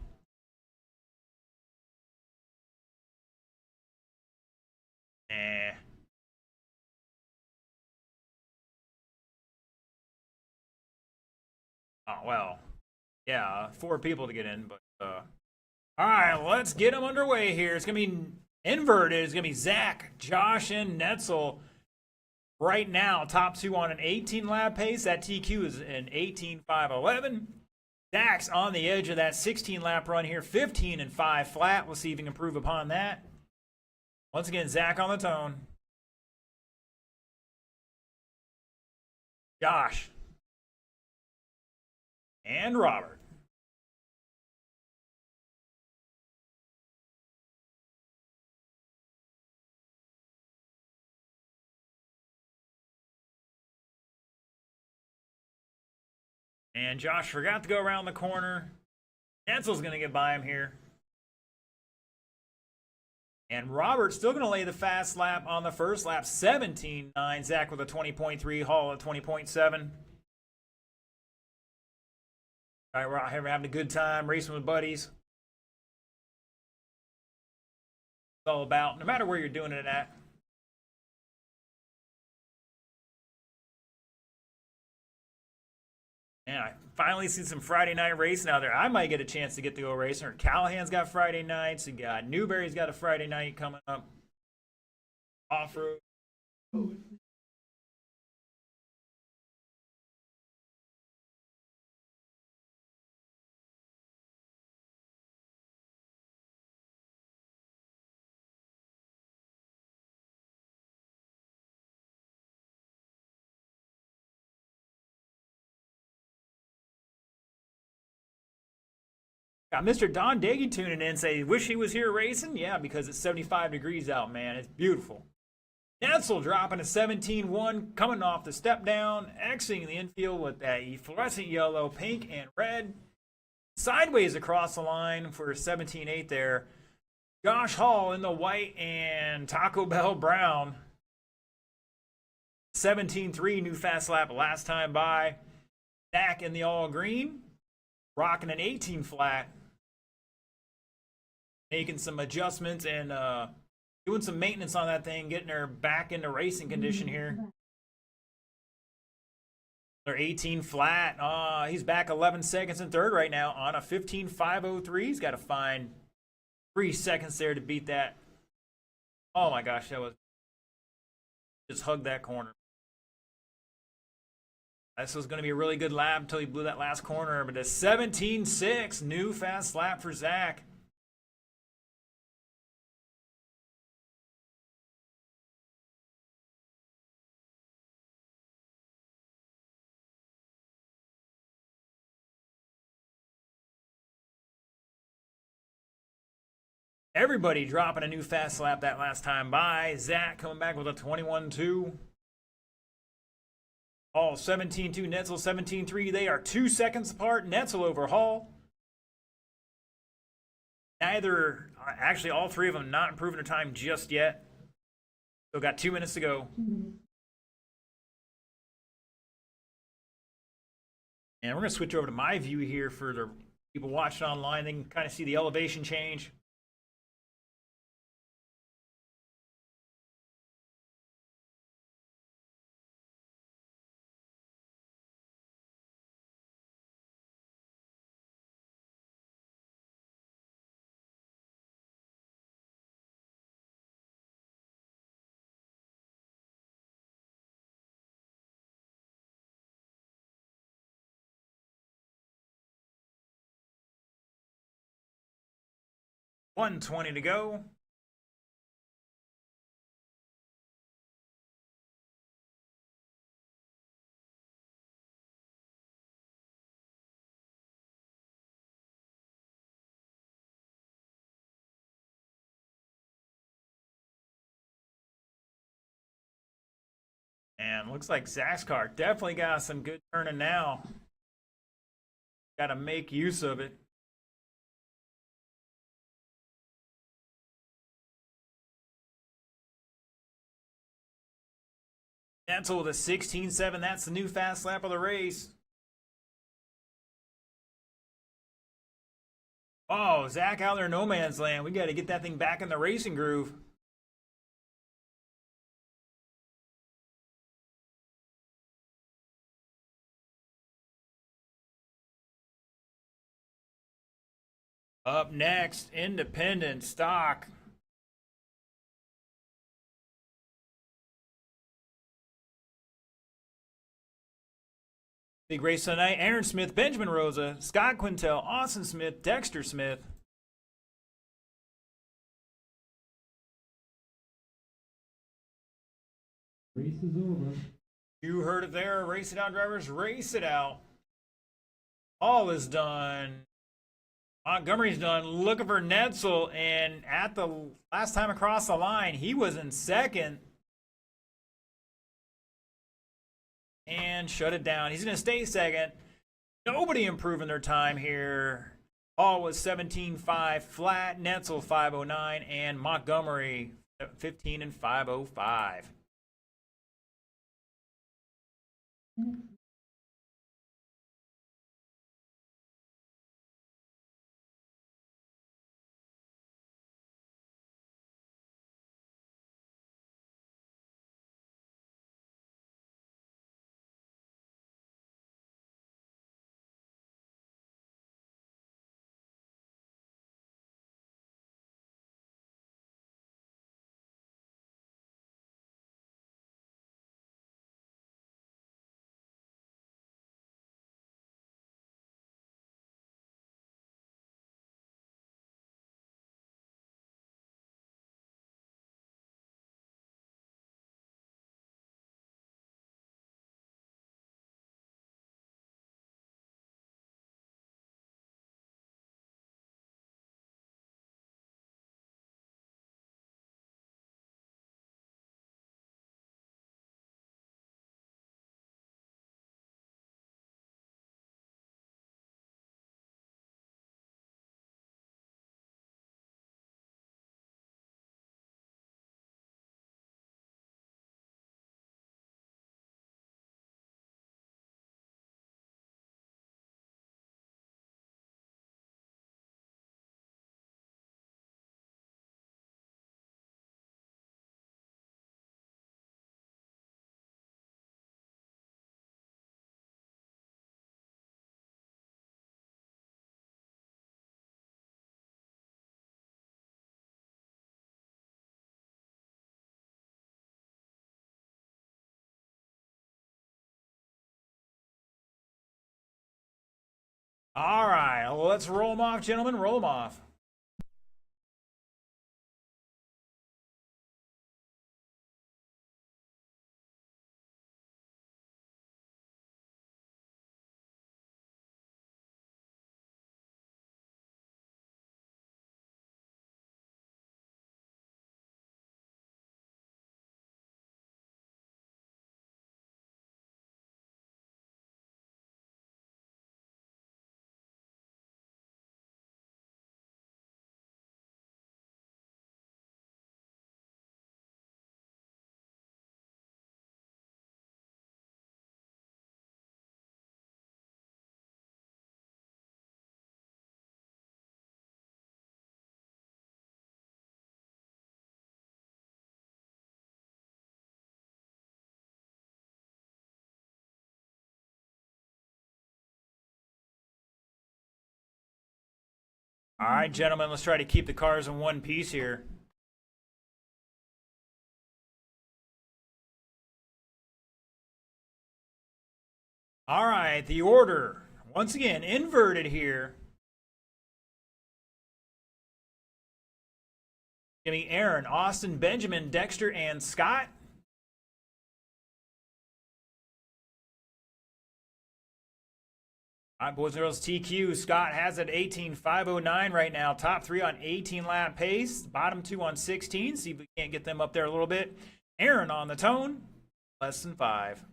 Nah. Oh, well. Yeah, 4 people to get in, but all right, let's get them underway here. It's gonna be inverted. It's gonna be Zach, Josh, and Netzel. Right now, top 2 on an 18 lap pace. That TQ is an 18.511. Zach's on the edge of that 16 lap run here, 15.5 flat. We'll see if he can improve upon that. Once again, Zach on the tone. Josh. And Robert. And Josh forgot to go around the corner. Netzel's going to get by him here. And Robert's still going to lay the fast lap on the first lap, 17.9. Zach with a 20.3, Hall at 20.7. All right, we're out here having a good time, racing with buddies. It's all about, no matter where you're doing it at. And I finally see some Friday night racing out there. I might get a chance to get to go racing. Callahan's got Friday nights. You got Newberry's got a Friday night coming up. Off road. Got Mr. Don Daggy tuning in, say, wish he was here racing? Yeah, because it's 75 degrees out, man. It's beautiful. Netzel dropping a 17-1, coming off the step down, exiting the infield with that fluorescent yellow, pink, and red. Sideways across the line for a 17-8 there. Josh Hall in the white and Taco Bell brown. 17-3, new fast lap last time by. Zach in the all green, rocking an 18 flat. Making some adjustments and doing some maintenance on that thing, getting her back into racing condition here. They're 18 flat. He's back 11 seconds in third right now on a 15.503. He's got to find 3 seconds there to beat that. Oh my gosh, that was just hugged that corner. This was going to be a really good lap until he blew that last corner. But a 17.6, new fast lap for Zach. Everybody dropping a new fast lap that last time by. Zach coming back with a 21-2. Hall 17-2, Netzel 17-3. They are 2 seconds apart. Netzel over Hall. Actually, all three of them not improving their time just yet. Still got 2 minutes to go. And we're going to switch over to my view here for the people watching online. They can kind of see the elevation change. $120 to go. And looks like Zach's car definitely got some good turning now. Got to make use of it. Netzel with a 16-7. That's the new fast lap of the race. Oh, Zach out there in no man's land. We got to get that thing back in the racing groove. Up next, Independent Stock. Big race tonight. Aaron Smith, Benjamin Rosa, Scott Quintel, Austin Smith, Dexter Smith. Race is over. You heard it there. Race it out, drivers. Race it out. All is done. Montgomery's done. Looking for Netzel, and at the last time across the line, he was in second. And shut it down. He's going to stay second. Nobody improving their time here. Hall was 17.5 flat, Netzel 5.09, and Montgomery 15 and 5.05. All right, let's roll them off, gentlemen. Roll them off. All right, gentlemen, let's try to keep the cars in one piece here. All right, the order, once again, inverted here. Give me Aaron, Austin, Benjamin, Dexter, and Scott. All right, boys and girls, TQ. Scott has it 18.509 right now. Top 3 on 18 lap pace. Bottom 2 on 16. See if we can't get them up there a little bit. Aaron on the tone. Less than 5.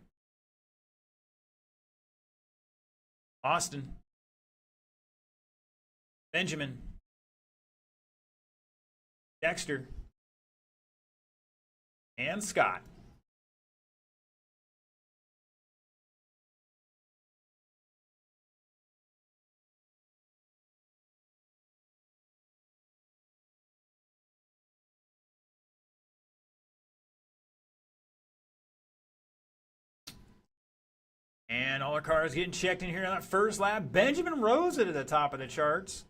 Austin. Benjamin. Dexter. And Scott. And all our cars getting checked in here on that first lap. Benjamin Rosa to the top of the charts.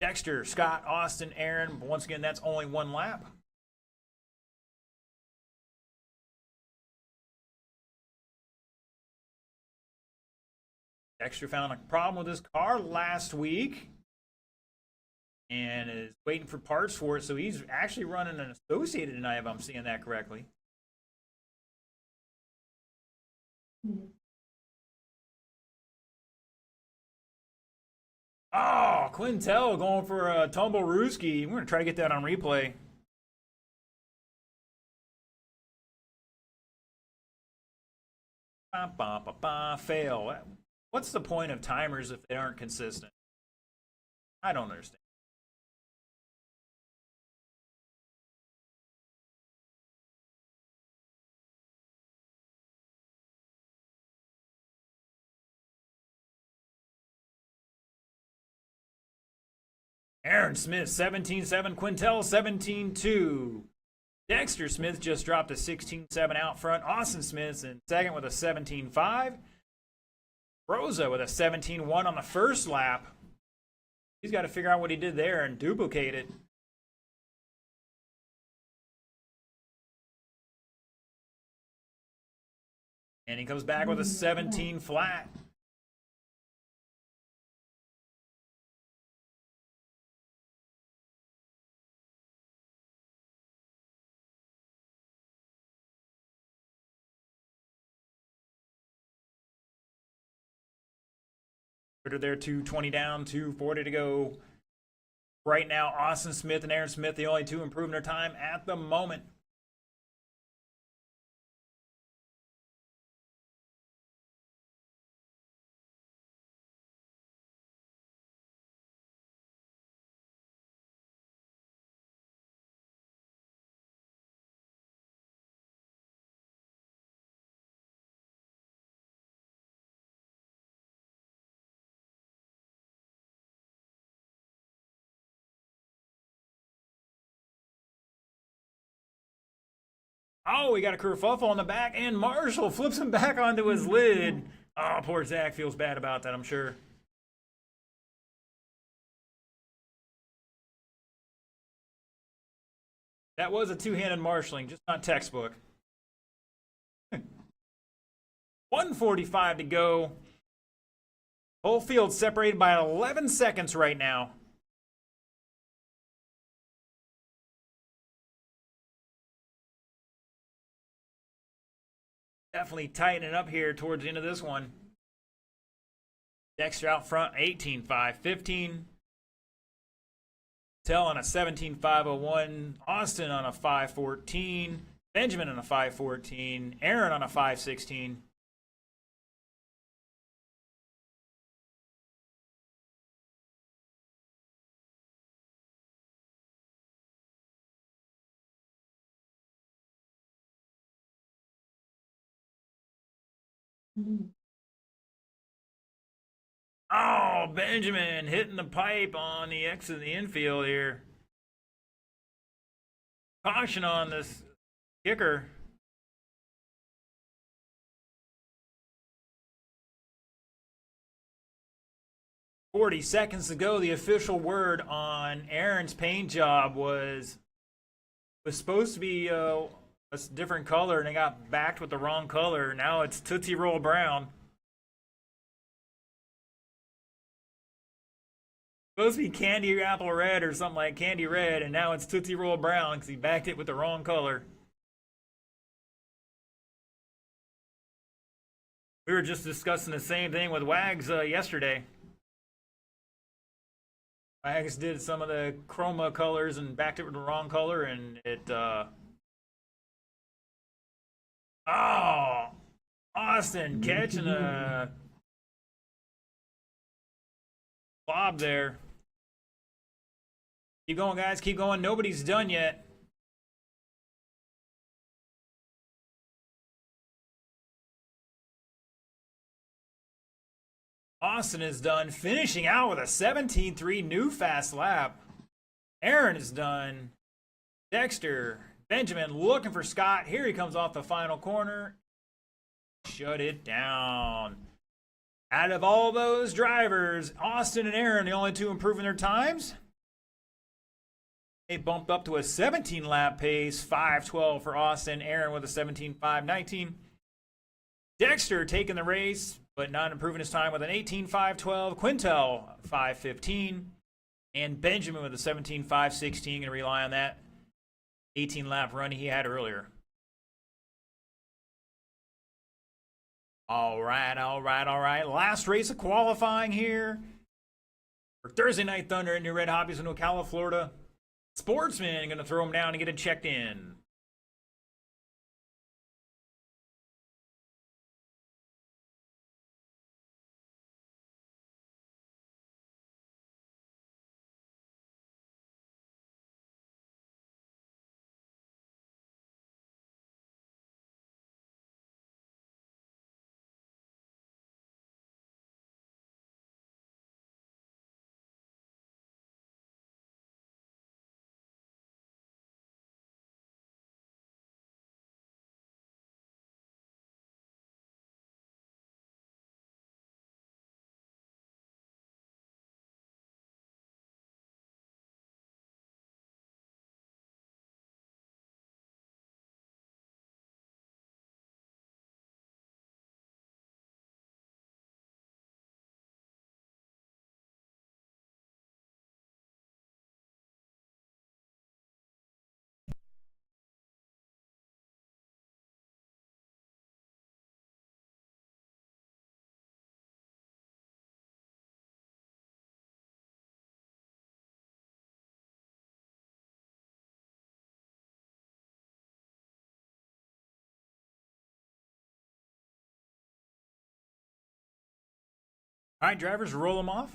Dexter, Scott, Austin, Aaron. But once again, that's only one lap. Dexter found a problem with his car last week and is waiting for parts for it. So he's actually running an Associated tonight, if I'm seeing that correctly. Oh, Quintel going for a tumble Rooski. We're going to try to get that on replay. Fail. What's the point of timers if they aren't consistent? I don't understand. Aaron Smith, 17.7. Quintel, 17.2. Dexter Smith just dropped a 16.7 out front. Austin Smith's in second with a 17.5. Rosa with a 17.1 on the first lap. He's got to figure out what he did there and duplicate it. And he comes back with a 17 flat. There, 220 down, 240 to go. Right now, Austin Smith and Aaron Smith, the only two improving their time at the moment. Oh, we got a kerfuffle on the back, and Marshall flips him back onto his lid. Oh, poor Zach feels bad about that, I'm sure. That was a two-handed marshalling, just not textbook. 145 to go. Whole field separated by 11 seconds right now. Definitely tightening up here towards the end of this one. Dexter out front, 18.5, 15. Tell on a 17.501. Austin on a 5.14. Benjamin on a 5.14. Aaron on a 5.16. Oh, Benjamin hitting the pipe on the exit of the infield here. Caution on this kicker. "40 seconds to go." The official word on Aaron's paint job was supposed to be a different color, and it got backed with the wrong color. Now it's Tootsie Roll Brown. Supposed to be Candy Apple Red or something like Candy Red, and now it's Tootsie Roll Brown because he backed it with the wrong color. We were just discussing the same thing with Wags yesterday. Wags did some of the chroma colors and backed it with the wrong color, and it oh, Austin catching a bob there. Keep going, guys. Keep going. Nobody's done yet. Austin is done, finishing out with a 17.3 new fast lap. Aaron is done. Dexter, Benjamin looking for Scott. Here he comes off the final corner. Shut it down. Out of all those drivers, Austin and Aaron, the only two improving their times. They bumped up to a 17 lap pace, 5:12 for Austin. Aaron with a 17.519. Dexter taking the race, but not improving his time with an 18.512. Quintel 5:15. And Benjamin with a 17.516. Going to rely on that 18 lap run he had earlier. All right. Last race of qualifying here for Thursday Night Thunder at New Red Hobbies in Ocala, Florida. Sportsman going to throw him down and get it checked in. All right, drivers, roll them off.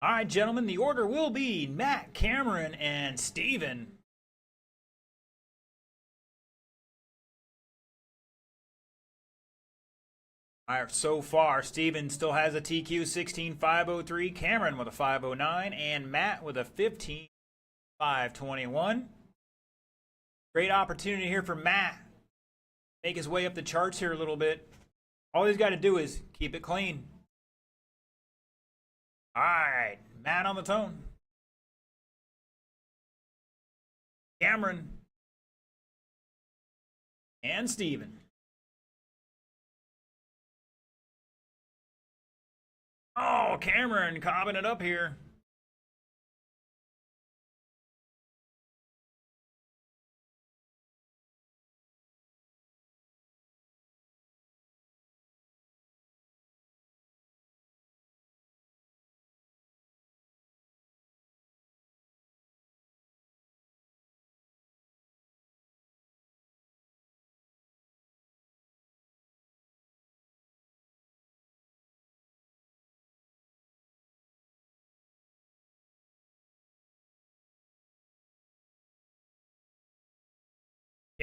All right, gentlemen, the order will be Matt, Cameron, and Steven. All right, so far, Steven still has a TQ 16503, Cameron with a 509, and Matt with a 15521. Great opportunity here for Matt. Make his way up the charts here a little bit. All he's got to do is keep it clean. All right, Matt on the tone. Cameron. And Steven. Oh, Cameron cobbing it up here.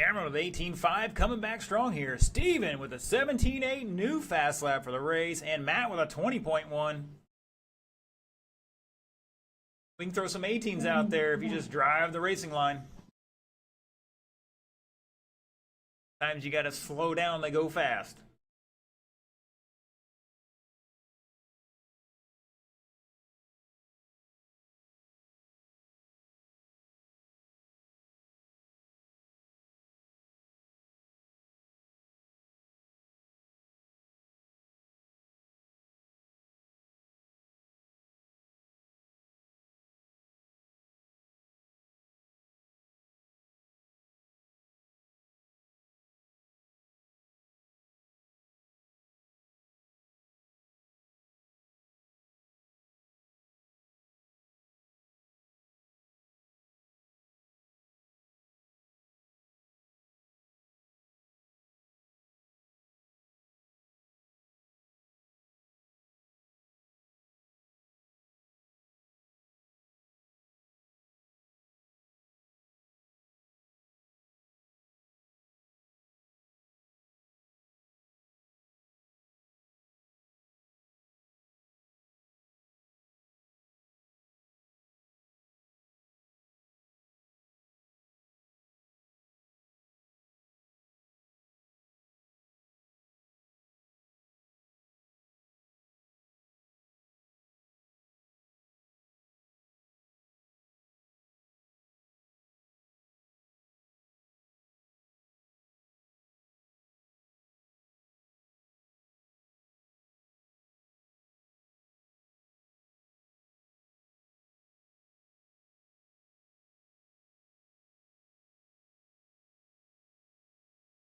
Cameron with 18.5 coming back strong here. Steven with a 17.8 new fast lap for the race. And Matt with a 20.1. We can throw some 18s out there if you just drive the racing line. Sometimes you got to slow down, they go fast.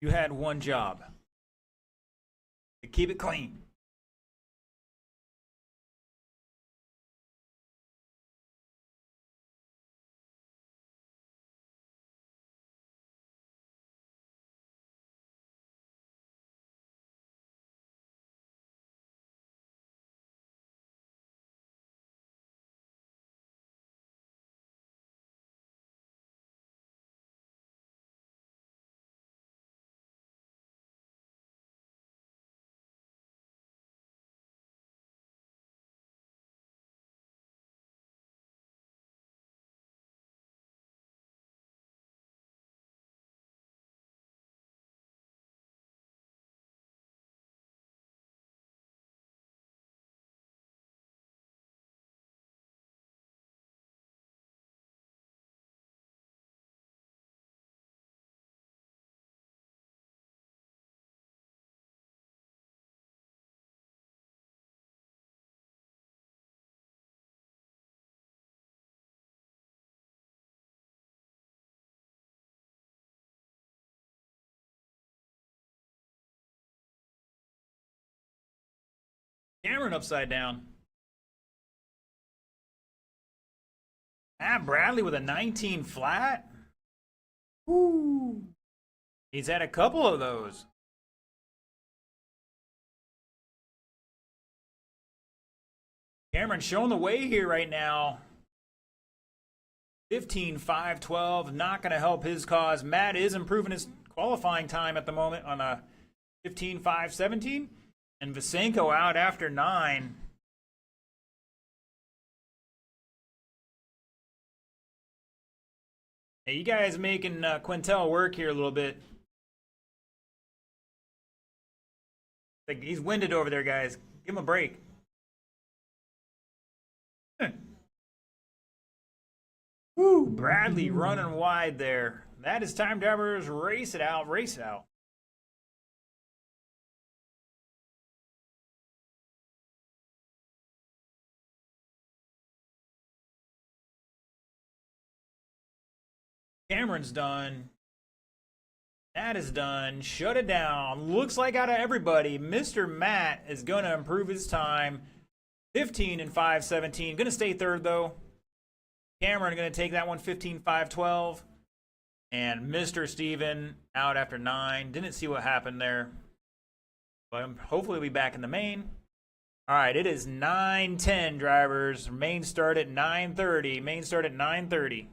You had one job. To keep it clean. Cameron upside down. Bradley with a 19 flat. Woo. He's had a couple of those. Cameron showing the way here right now. 15.512, not going to help his cause. Matt is improving his qualifying time at the moment on a 15.517. And Vasenko out after 9. Hey, you guys making Quintel work here a little bit. Like he's winded over there, guys. Give him a break. Woo, Bradley running wide there. That is time, drivers. Race it out, race it out. Cameron's done. That is done. Shut it down. Looks like out of everybody, Mr. Matt is going to improve his time. 15.517. Going to stay third, though. Cameron going to take that one, 15.512. And Mr. Steven out after 9. Didn't see what happened there. But hopefully we'll be back in the main. All right, it is 9:10, drivers. Main start at 9:30. Main start at 9:30.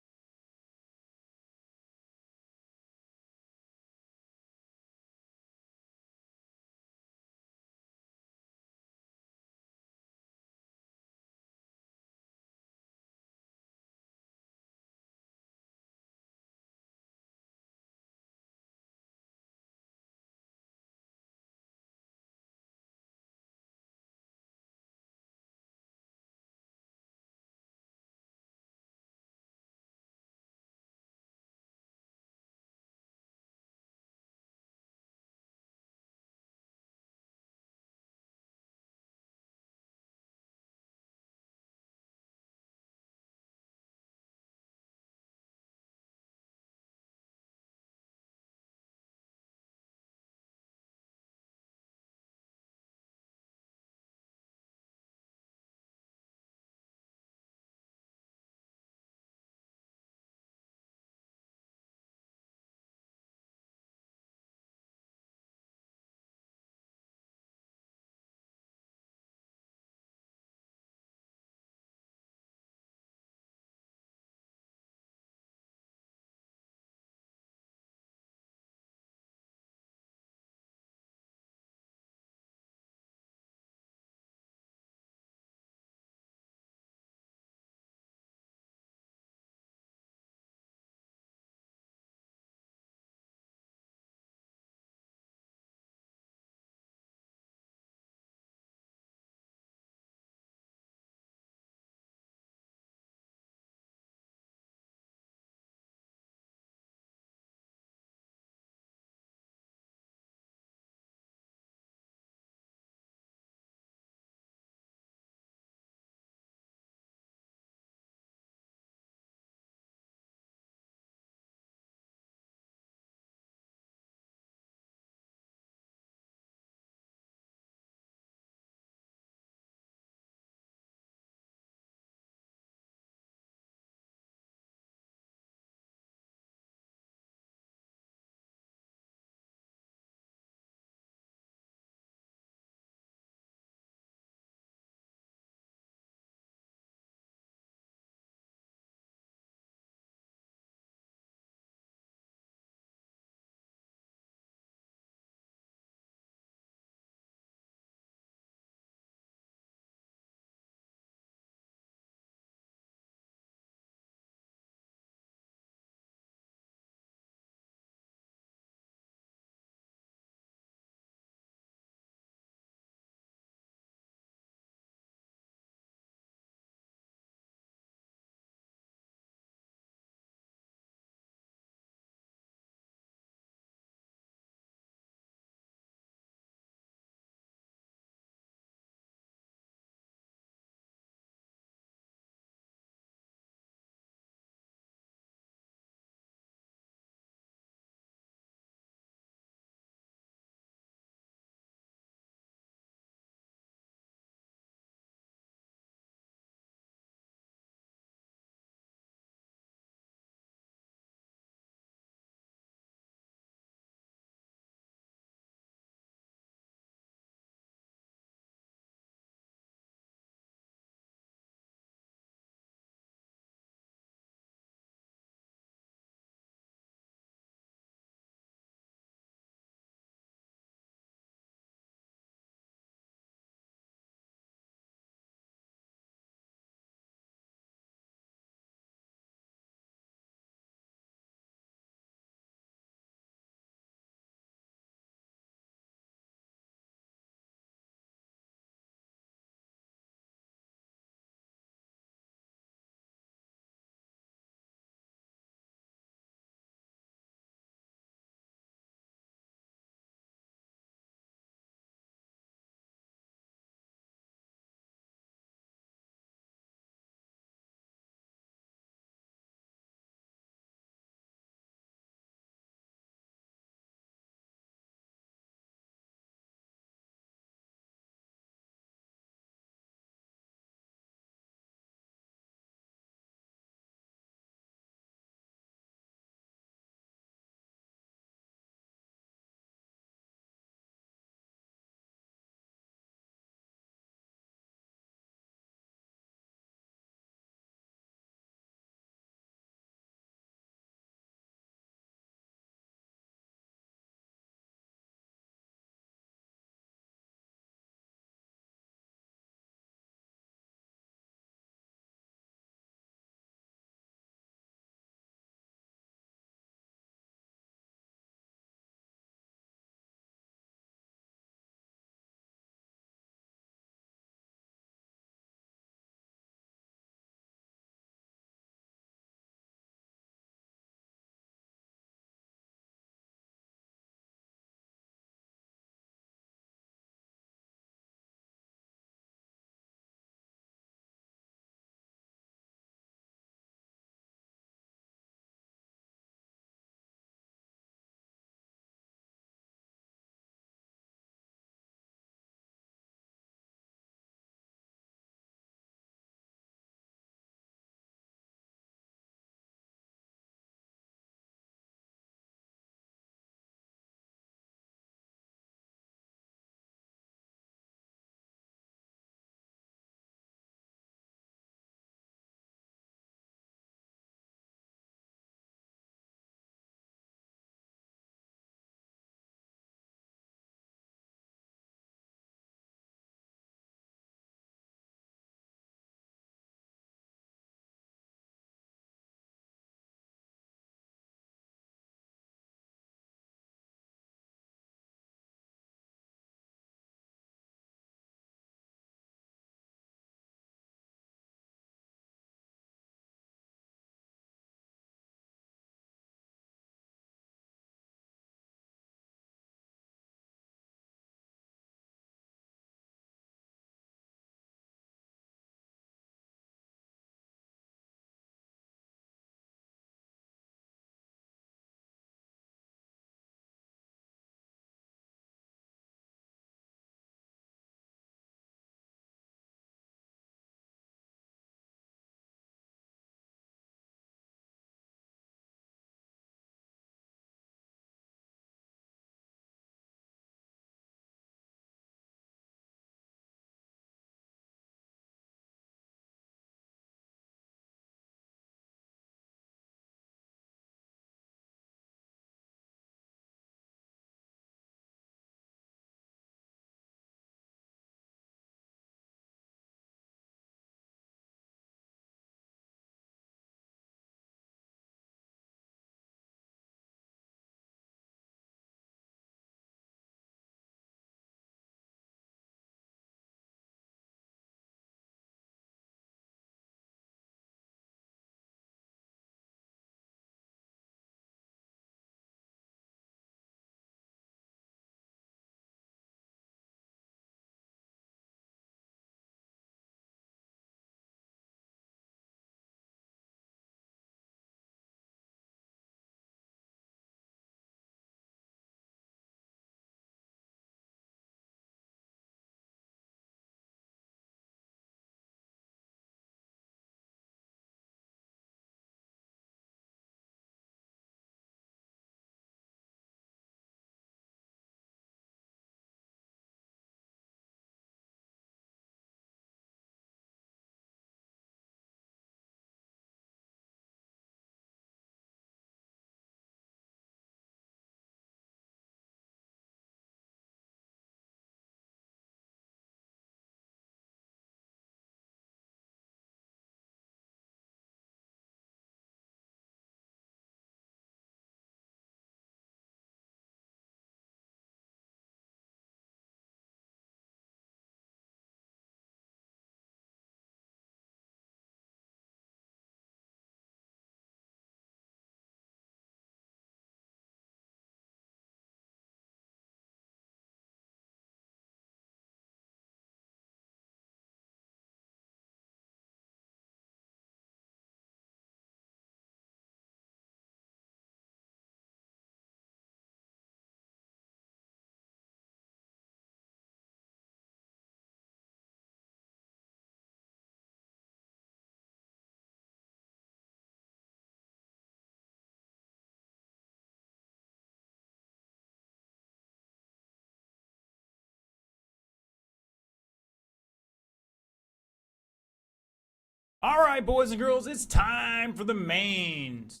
All right, boys and girls, it's time for the mains.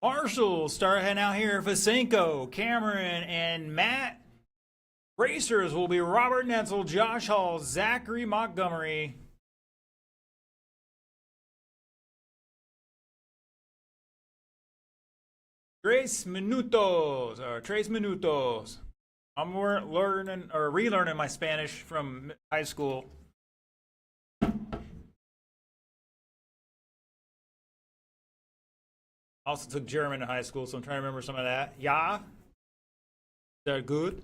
Marshall starting out here. Vasenko, Cameron, and Matt. Racers will be Robert Netzel, Josh Hall, Zachary Montgomery. Tres minutos. I'm learning or relearning my Spanish from high school. Also took German in high school, so I'm trying to remember some of that. Ja. Is that good?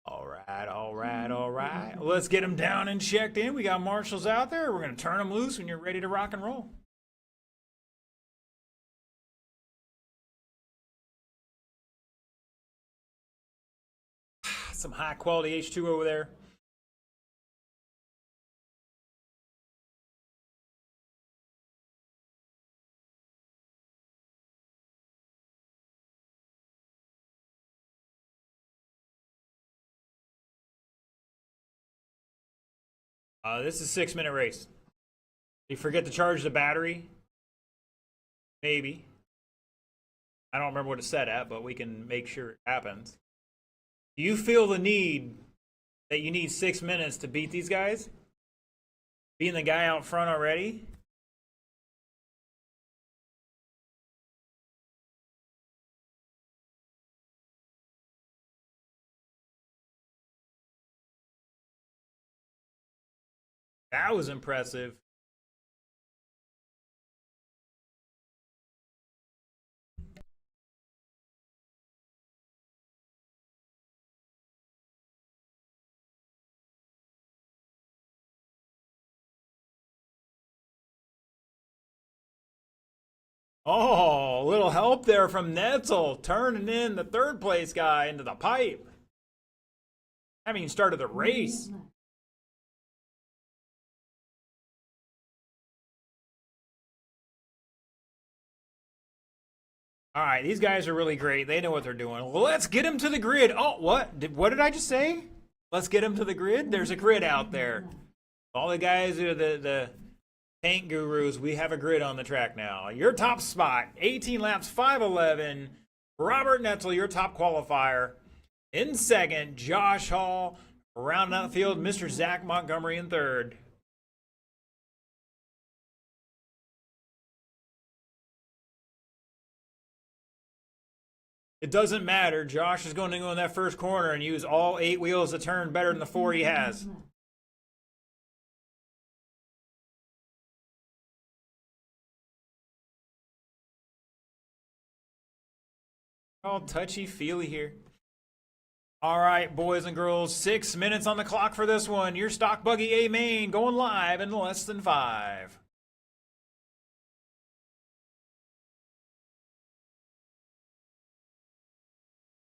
All right. Let's get them down and checked in. We got marshals out there. We're going to turn them loose when you're ready to rock and roll. Some high quality H2 over there. This is a 6-minute race. You forget to charge the battery? Maybe. I don't remember what it's set at, but we can make sure it happens. Do you feel the need that you need 6 minutes to beat these guys? Being the guy out front already? That was impressive. Oh, a little help there from Netzel, turning in the third place guy into the pipe. Haven't even started the race. All right, these guys are really great. They know what they're doing. Let's get them to the grid. Oh, what? What did I just say? Let's get them to the grid. There's a grid out there. All the guys who are the paint gurus, we have a grid on the track now. Your top spot, 18 laps, 5:11. Robert Netzel, your top qualifier. In second, Josh Hall. Rounding out the field, Mr. Zach Montgomery in third. It doesn't matter. Josh is going to go in that first corner and use all 8 wheels to turn better than the 4 he has. All touchy-feely here. All right, boys and girls, 6 minutes on the clock for this one. Your stock buggy A main going live in less than 5.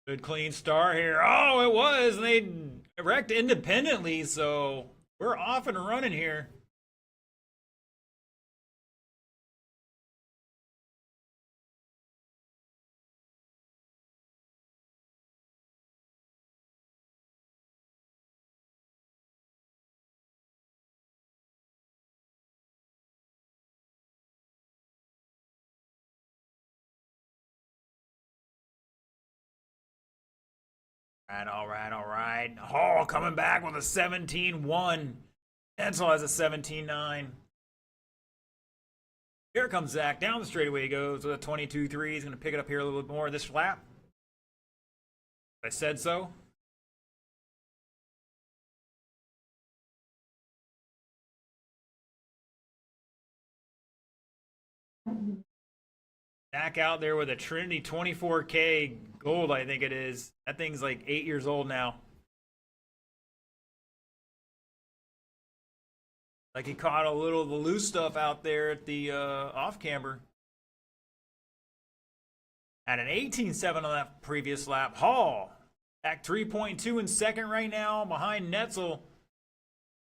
Good clean start here. Oh, it was. They wrecked independently, so we're off and running here. All right. Hall coming back with a 17-1. Edsel has a 17-9. Here comes Zach. Down the straightaway he goes with a 22-3. He's going to pick it up here a little bit more this lap. I said so. Back out there with a Trinity 24K gold, I think it is. That thing's like 8 years old now. Like he caught a little of the loose stuff out there at the off camber. At an 18.7 on that previous lap. Hall back 3.2 in second right now behind Netzel.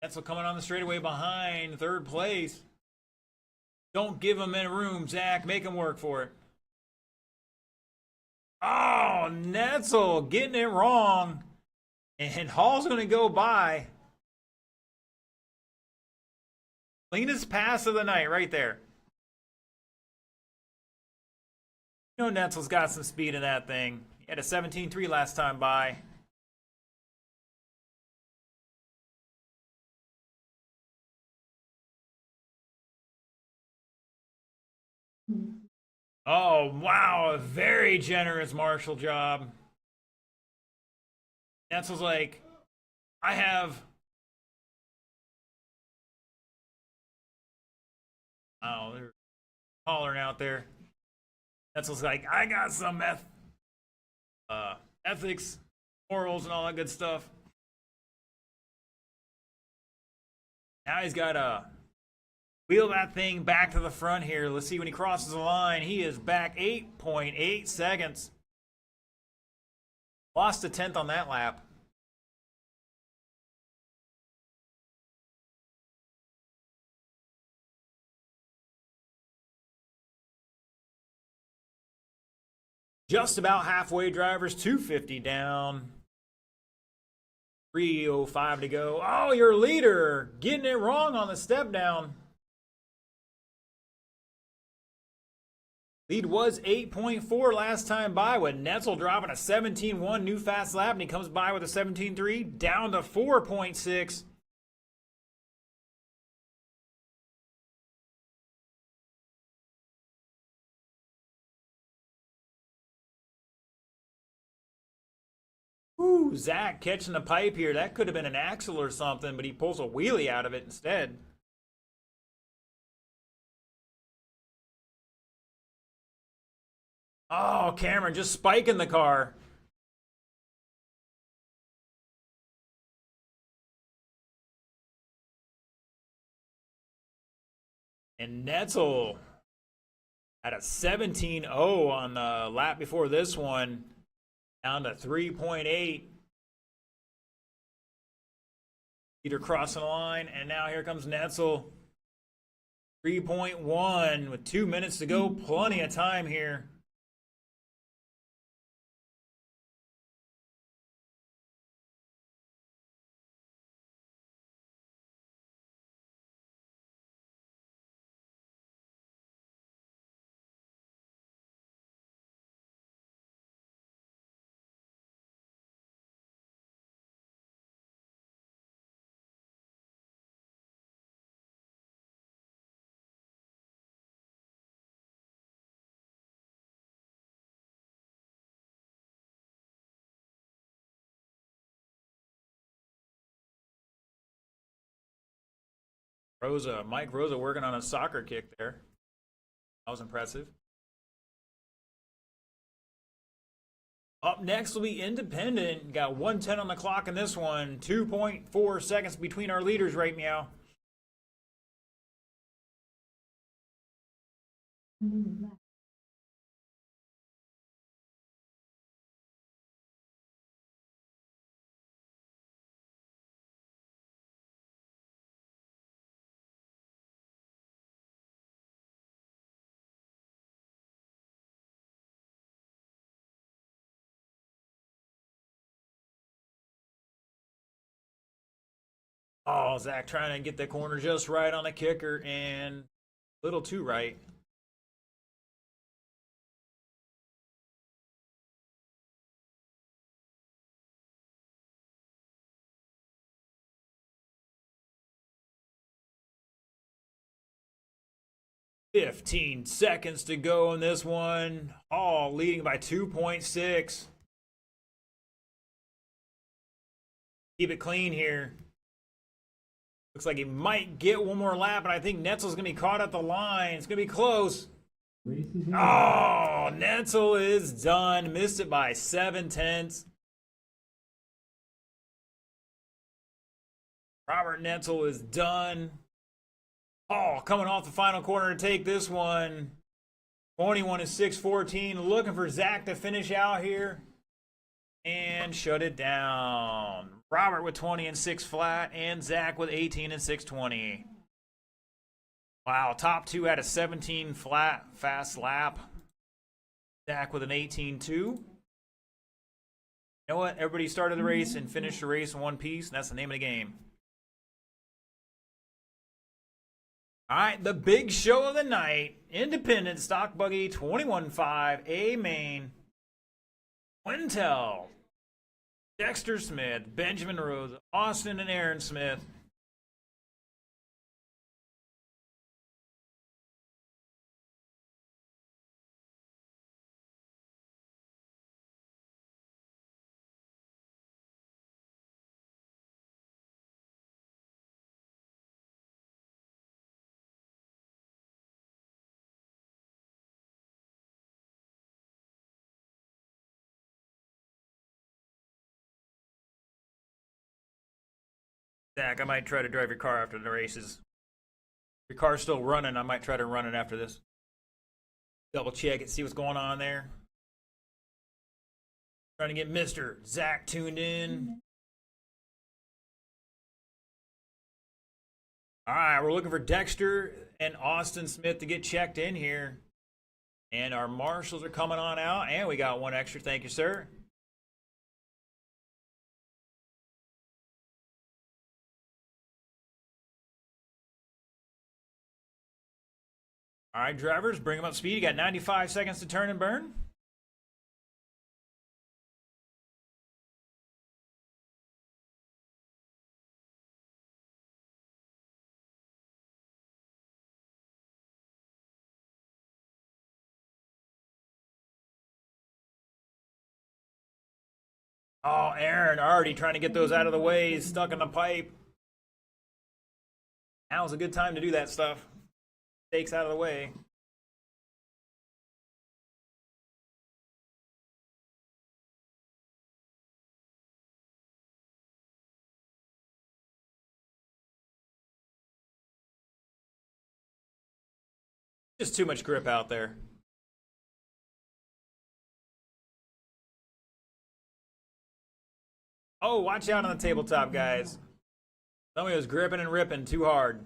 Netzel coming on the straightaway behind third place. Don't give him any room, Zach. Make him work for it. Oh, Netzel getting it wrong. And Hall's going to go by. Cleanest pass of the night right there. You know Netzel's got some speed in that thing. He had a 17-3 last time by. Oh, wow. A very generous Marshall job. Netzel's like, I have... Oh, they're hollering out there. Netzel's like, I got some ethics, morals, and all that good stuff. Now he's got to wheel that thing back to the front here. Let's see when he crosses the line. He is back 8.8 seconds. Lost a tenth on that lap. Just about halfway, drivers. 250 down. 3:05 to go. Oh, your leader getting it wrong on the step down. Lead was 8.4 last time by, with Netzel dropping a 17.1 new fast lap, and he comes by with a 17.3 down to 4.6. Ooh, Zach catching the pipe here. That could have been an axle or something, but he pulls a wheelie out of it instead. Oh, Cameron just spiking the car. And Netzel had a 17.0 on the lap before this one, down to 3.8. Peter crossing the line, and now here comes Netzel. 3.1 with 2 minutes to go. Plenty of time here. Mike Rosa working on a soccer kick there. That was impressive. Up next will be Independent. Got 1:10 on the clock in this one. 2.4 seconds between our leaders right now. Oh, Zach trying to get the corner just right on the kicker, and a little too right. "15 seconds to go in this one. Hall leading by 2.6. Keep it clean here. Looks like he might get one more lap, but I think Netzel's going to be caught at the line. It's going to be close. Oh, Netzel is done. Missed it by 7/10. Robert Netzel is done. Oh, coming off the final corner to take this one. 21 and 6:14. Looking for Zach to finish out here and shut it down. Robert with 20 and 6 flat, and Zach with 18 and 6:20. Wow, top two had a 17 flat fast lap. Zach with an 18.2. You know what? Everybody started the race and finished the race in one piece, and that's the name of the game. All right, the big show of the night. Independent Stock Buggy 21.5 A main. Quintel, Dexter Smith, Benjamin Rose, Austin and Aaron Smith. Zach, I might try to drive your car after the races. If your car's still running, I might try to run it after this. Double check it, see what's going on there. Trying to get Mr. Zach tuned in. All right, we're looking for Dexter and Austin Smith to get checked in here. And our marshals are coming on out. And we got one extra. Thank you, sir. All right, drivers, bring them up to speed. You got 95 seconds to turn and burn. Oh, Aaron already trying to get those out of the way. He's stuck in the pipe. Now's a good time to do that stuff. Stakes out of the way. Just too much grip out there. Oh, watch out on the tabletop, guys. Somebody was gripping and ripping too hard.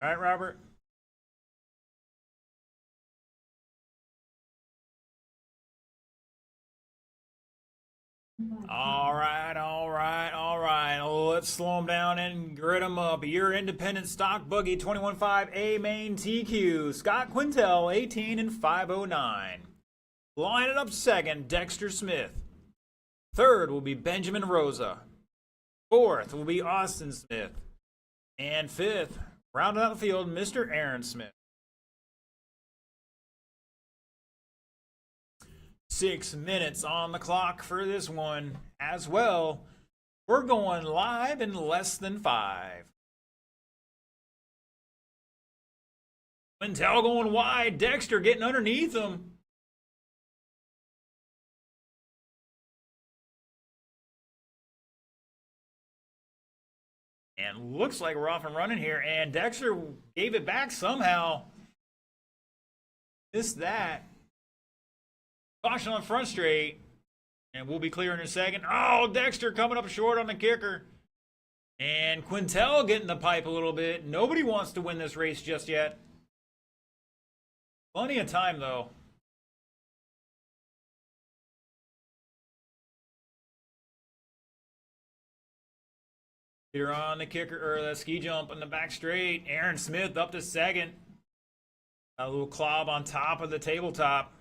All right, Robert. All right, all right, all right. Let's slow them down and grit them up. Your independent stock buggy 21.5 A main TQ. Scott Quintel 18 and 509. Lining up second, Dexter Smith. Third will be Benjamin Rosa. Fourth will be Austin Smith. And fifth, rounding out the field, Mr. Aaron Smith. 6 minutes on the clock for this one as well. We're going live in less than 5. Quintel going wide. Dexter getting underneath him. And looks like we're off and running here. And Dexter gave it back somehow. Missed that. Caution on front straight. And we'll be clear in a second. Oh, Dexter coming up short on the kicker. And Quintel getting the pipe a little bit. Nobody wants to win this race just yet. Plenty of time, though. Here on the kicker, or the ski jump on the back straight. Aaron Smith up to second. A little clob on top of the tabletop.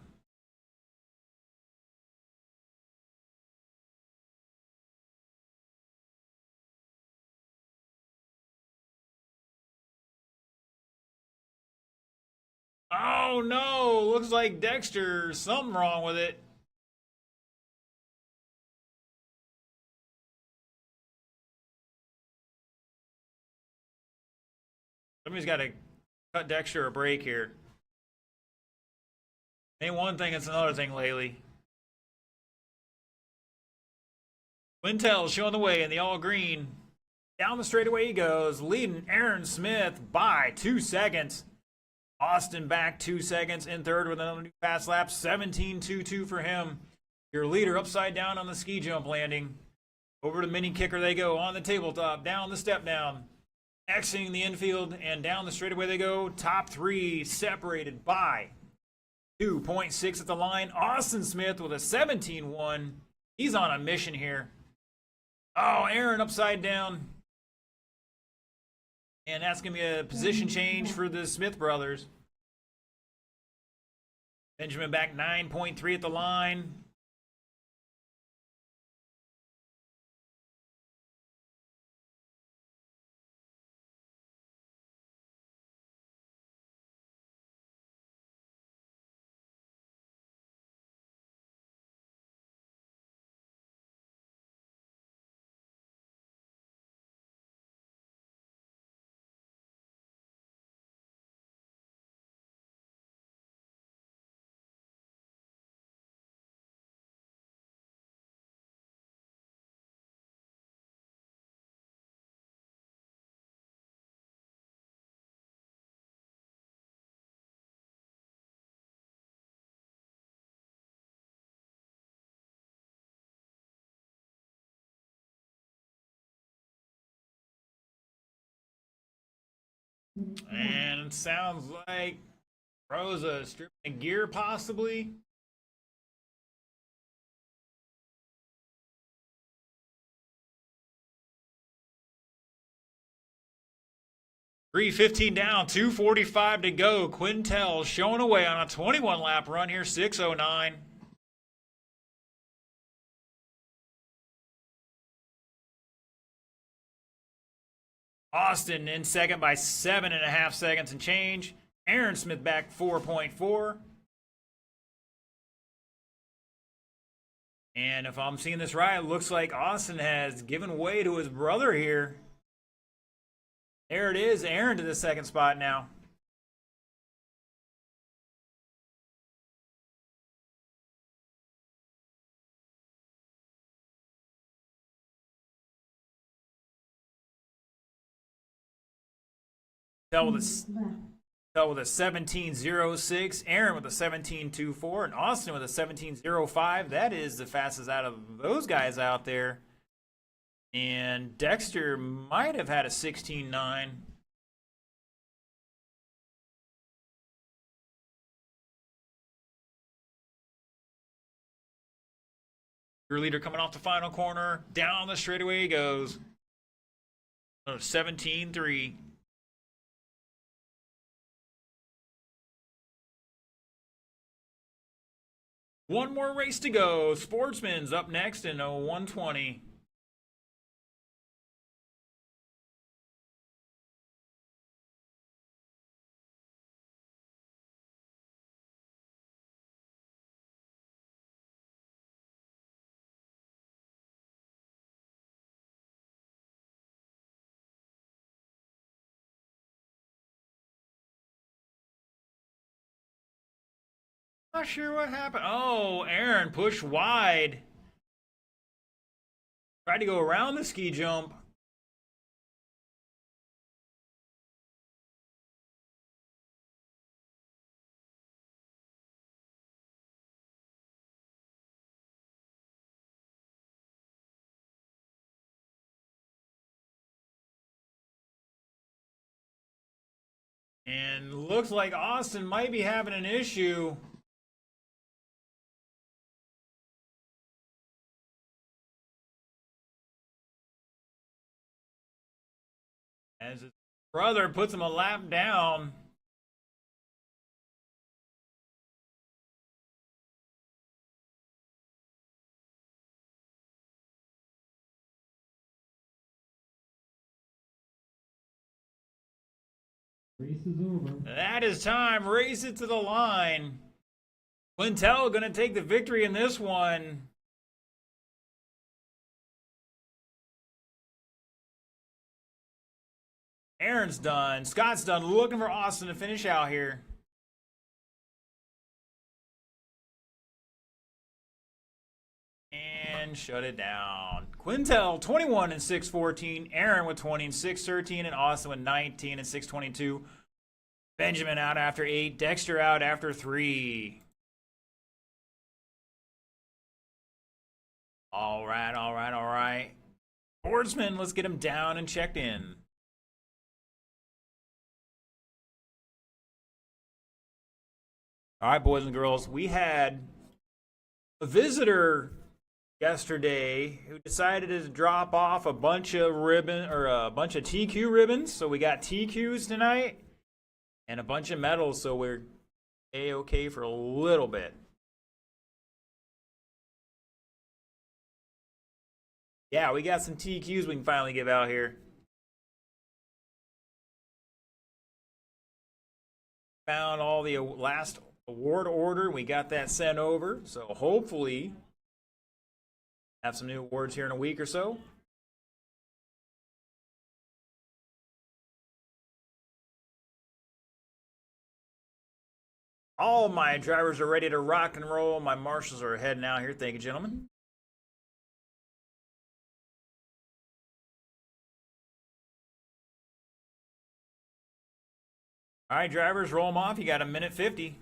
Oh no, looks like Dexter, something wrong with it. Somebody's got to cut Dexter a break here. Ain't one thing, it's another thing lately. Quintel showing the way in the all green. Down the straightaway he goes, leading Aaron Smith by 2 seconds. Austin back 2 seconds in third with another new fast lap. 17.22 for him. Your leader upside down on the ski jump landing. Over to mini kicker they go on the tabletop, down the step down. Exiting the infield and down the straightaway they go. Top three separated by 2.6 at the line. Austin Smith with a 17.1. He's on a mission here. Oh, Aaron upside down. And that's going to be a position change for the Smith brothers. Benjamin back 9.3 at the line. And it sounds like Rosa stripping a gear possibly. .315 down, 2:45 to go. Quintel showing away on a 21 lap run here, 6:09. Austin in second by 7.5 seconds and change. Aaron Smith back 4.4. And if I'm seeing this right, it looks like Austin has given way to his brother here. There it is, Aaron to the second spot now. Tell with a 17.06, Aaron with a 17.24, and Austin with a 17.05. That is the fastest out of those guys out there. And Dexter might have had a 16.9. Your leader coming off the final corner. Down the straightaway he goes. 17.3. One more race to go. Sportsman's up next in a 120. Not sure what happened. Oh, Aaron pushed wide. Tried to go around the ski jump. And looks like Austin might be having an issue. As his brother puts him a lap down. Race is over. That is time. Race it to the line. Quintel going to take the victory in this one. Aaron's done. Scott's done. Looking for Austin to finish out here. And shut it down. Quintel 21 and 614. Aaron with 20 and 613. And Austin with 19 and 622. Benjamin out after 8. Dexter out after 3. All right. Boardsman, let's get him down and checked in. All right, boys and girls, we had a visitor yesterday who decided to drop off a bunch of TQ ribbons. So we got TQs tonight and a bunch of medals. So we're A-okay for a little bit. Yeah, we got some TQs we can finally give out here. Found all the last award order. We got that sent over. So hopefully have some new awards here in a week or so. All my drivers are ready to rock and roll. My marshals are heading out here. Thank you, gentlemen. All right, drivers, roll them off. You got a minute 50.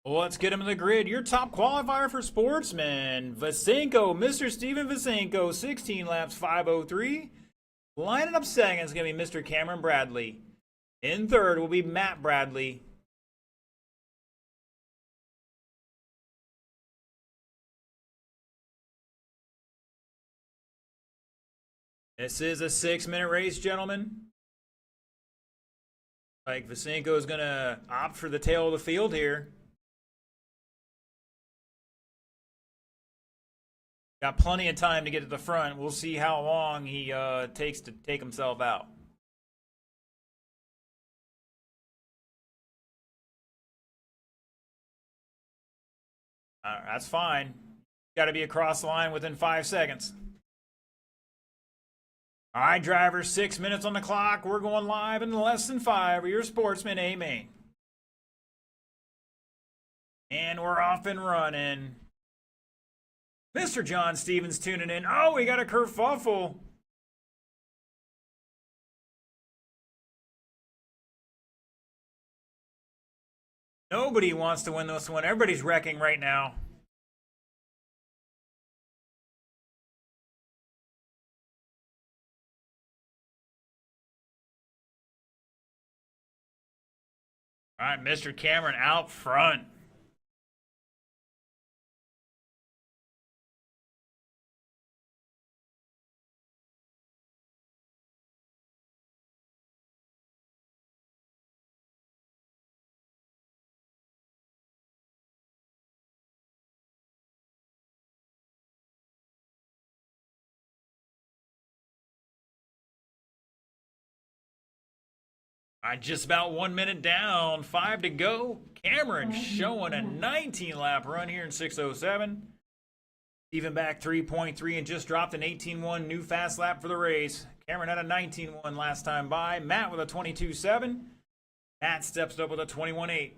Let's get him in the grid. Your top qualifier for sportsman, Vasenko, Mr. Steven Vasenko, 16 laps, 5:03. Lining up second is going to be Mr. Cameron Bradley. In third will be Matt Bradley. This is a 6-minute race, gentlemen. Like Vasenko is going to opt for the tail of the field here. Got plenty of time to get to the front. We'll see how long he takes to take himself out. That's fine. Got to be across the line within 5 seconds. All right, drivers, 6 minutes on the clock. We're going live in less than 5. Your sportsman, amen. And we're off and running. Mr. John Stevens tuning in. Oh, we got a kerfuffle. Nobody wants to win this one. Everybody's wrecking right now. All right, Mr. Cameron out front. Just about 1 minute down, 5 to go. Cameron showing a 19 lap run here in 6:07. Even back 3.3 and just dropped an 18.1 new fast lap for the race. Cameron had a 19.1 last time by. Matt with a 22.7. Matt steps up with a 21.8.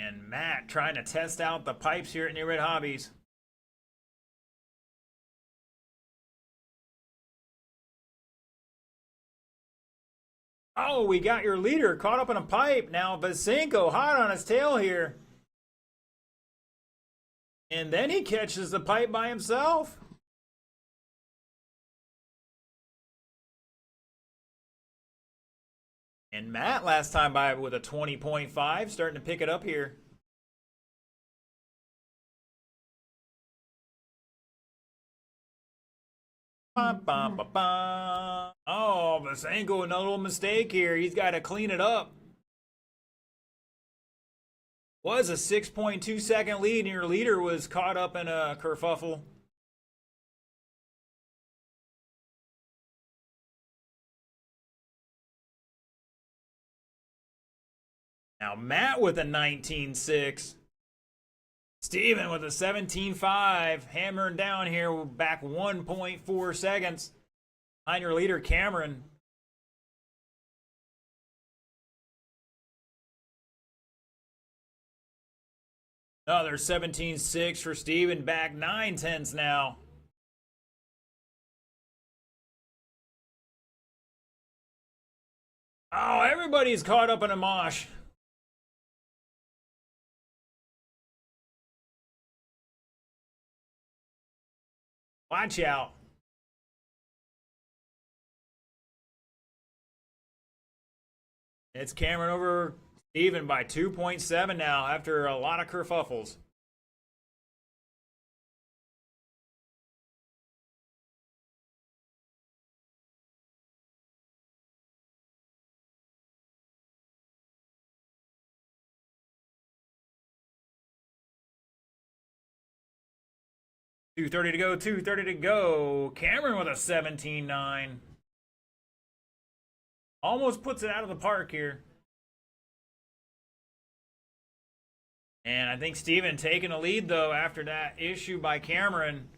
And Matt trying to test out the pipes here at New Red Hobbies. Oh, we got your leader caught up in a pipe. Now Basenko hot on his tail here. And then he catches the pipe by himself. And Matt last time by with a 20.5, starting to pick it up here. Oh, Basenko, another little mistake here. He's got to clean it up. Was a 6.2 second lead, and your leader was caught up in a kerfuffle. Now Matt with a 19.6. Steven with a 17.5. Hammering down here, back 1.4 seconds. Behind your leader, Cameron. Another 17.6 for Steven, back 9/10 now. Oh, everybody's caught up in a mosh. Watch out. It's Cameron over Steven by 2.7 now after a lot of kerfuffles. .230 to go, 2:30 to go. Cameron with a 17.9. Almost puts it out of the park here. And I think Steven taking a lead, though, after that issue by Cameron.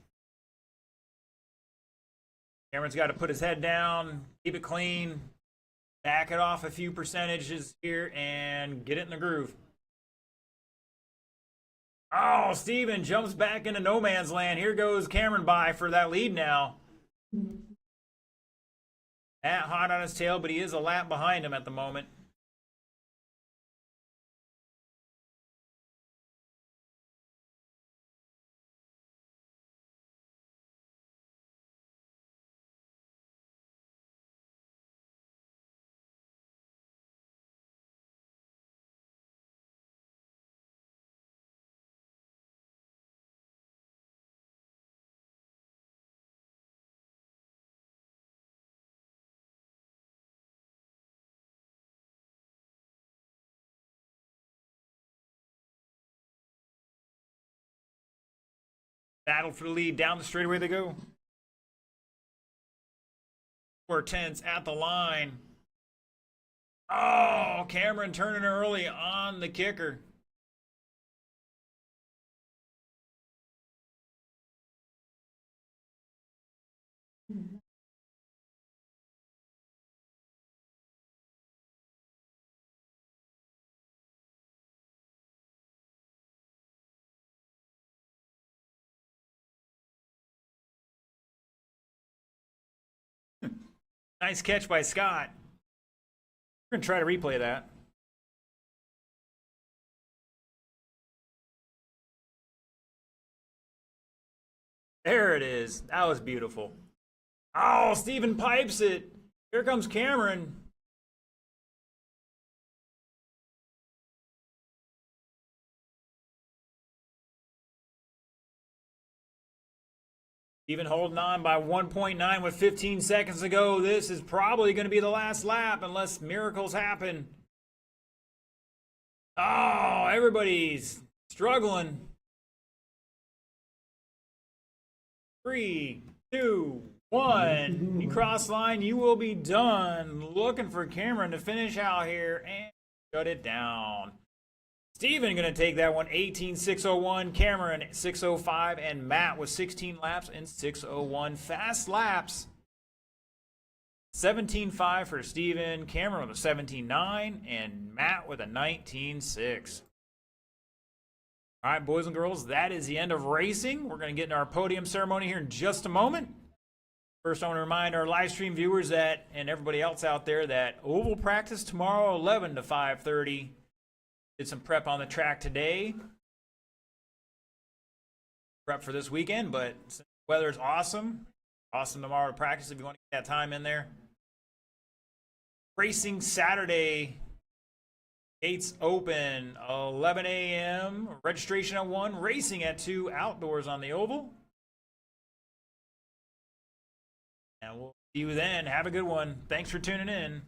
Cameron's got to put his head down, keep it clean, back it off a few percentages here, and get it in the groove. Oh, Steven jumps back into no man's land. Here goes Cameron by for that lead now. Matt hot on his tail, but he is a lap behind him at the moment. Battle for the lead. Down the straightaway they go. 4/10 at the line. Oh, Cameron turning early on the kicker. Nice catch by Scott. We're going to try to replay that. There it is. That was beautiful. Oh, Steven pipes it. Here comes Cameron. Even holding on by 1.9 with 15 seconds to go. This is probably going to be the last lap unless miracles happen. Oh, everybody's struggling. 3, 2, 1. You cross line, you will be done. Looking for Cameron to finish out here and shut it down. Steven going to take that one, 18.601. Cameron, 6.05. And Matt with 16 laps and 6.01 fast laps. 17.5 for Steven. Cameron with a 17.9. And Matt with a 19.6. All right, boys and girls, that is the end of racing. We're going to get into our podium ceremony here in just a moment. First, I want to remind our live stream viewers that, and everybody else out there, that oval practice tomorrow, 11 to 5:30. Did some prep on the track today. Prep for this weekend, but since the weather is awesome. Awesome tomorrow to practice if you want to get that time in there. Racing Saturday. Gates open 11 a.m. Registration at 1. Racing at 2. Outdoors on the oval. And we'll see you then. Have a good one. Thanks for tuning in.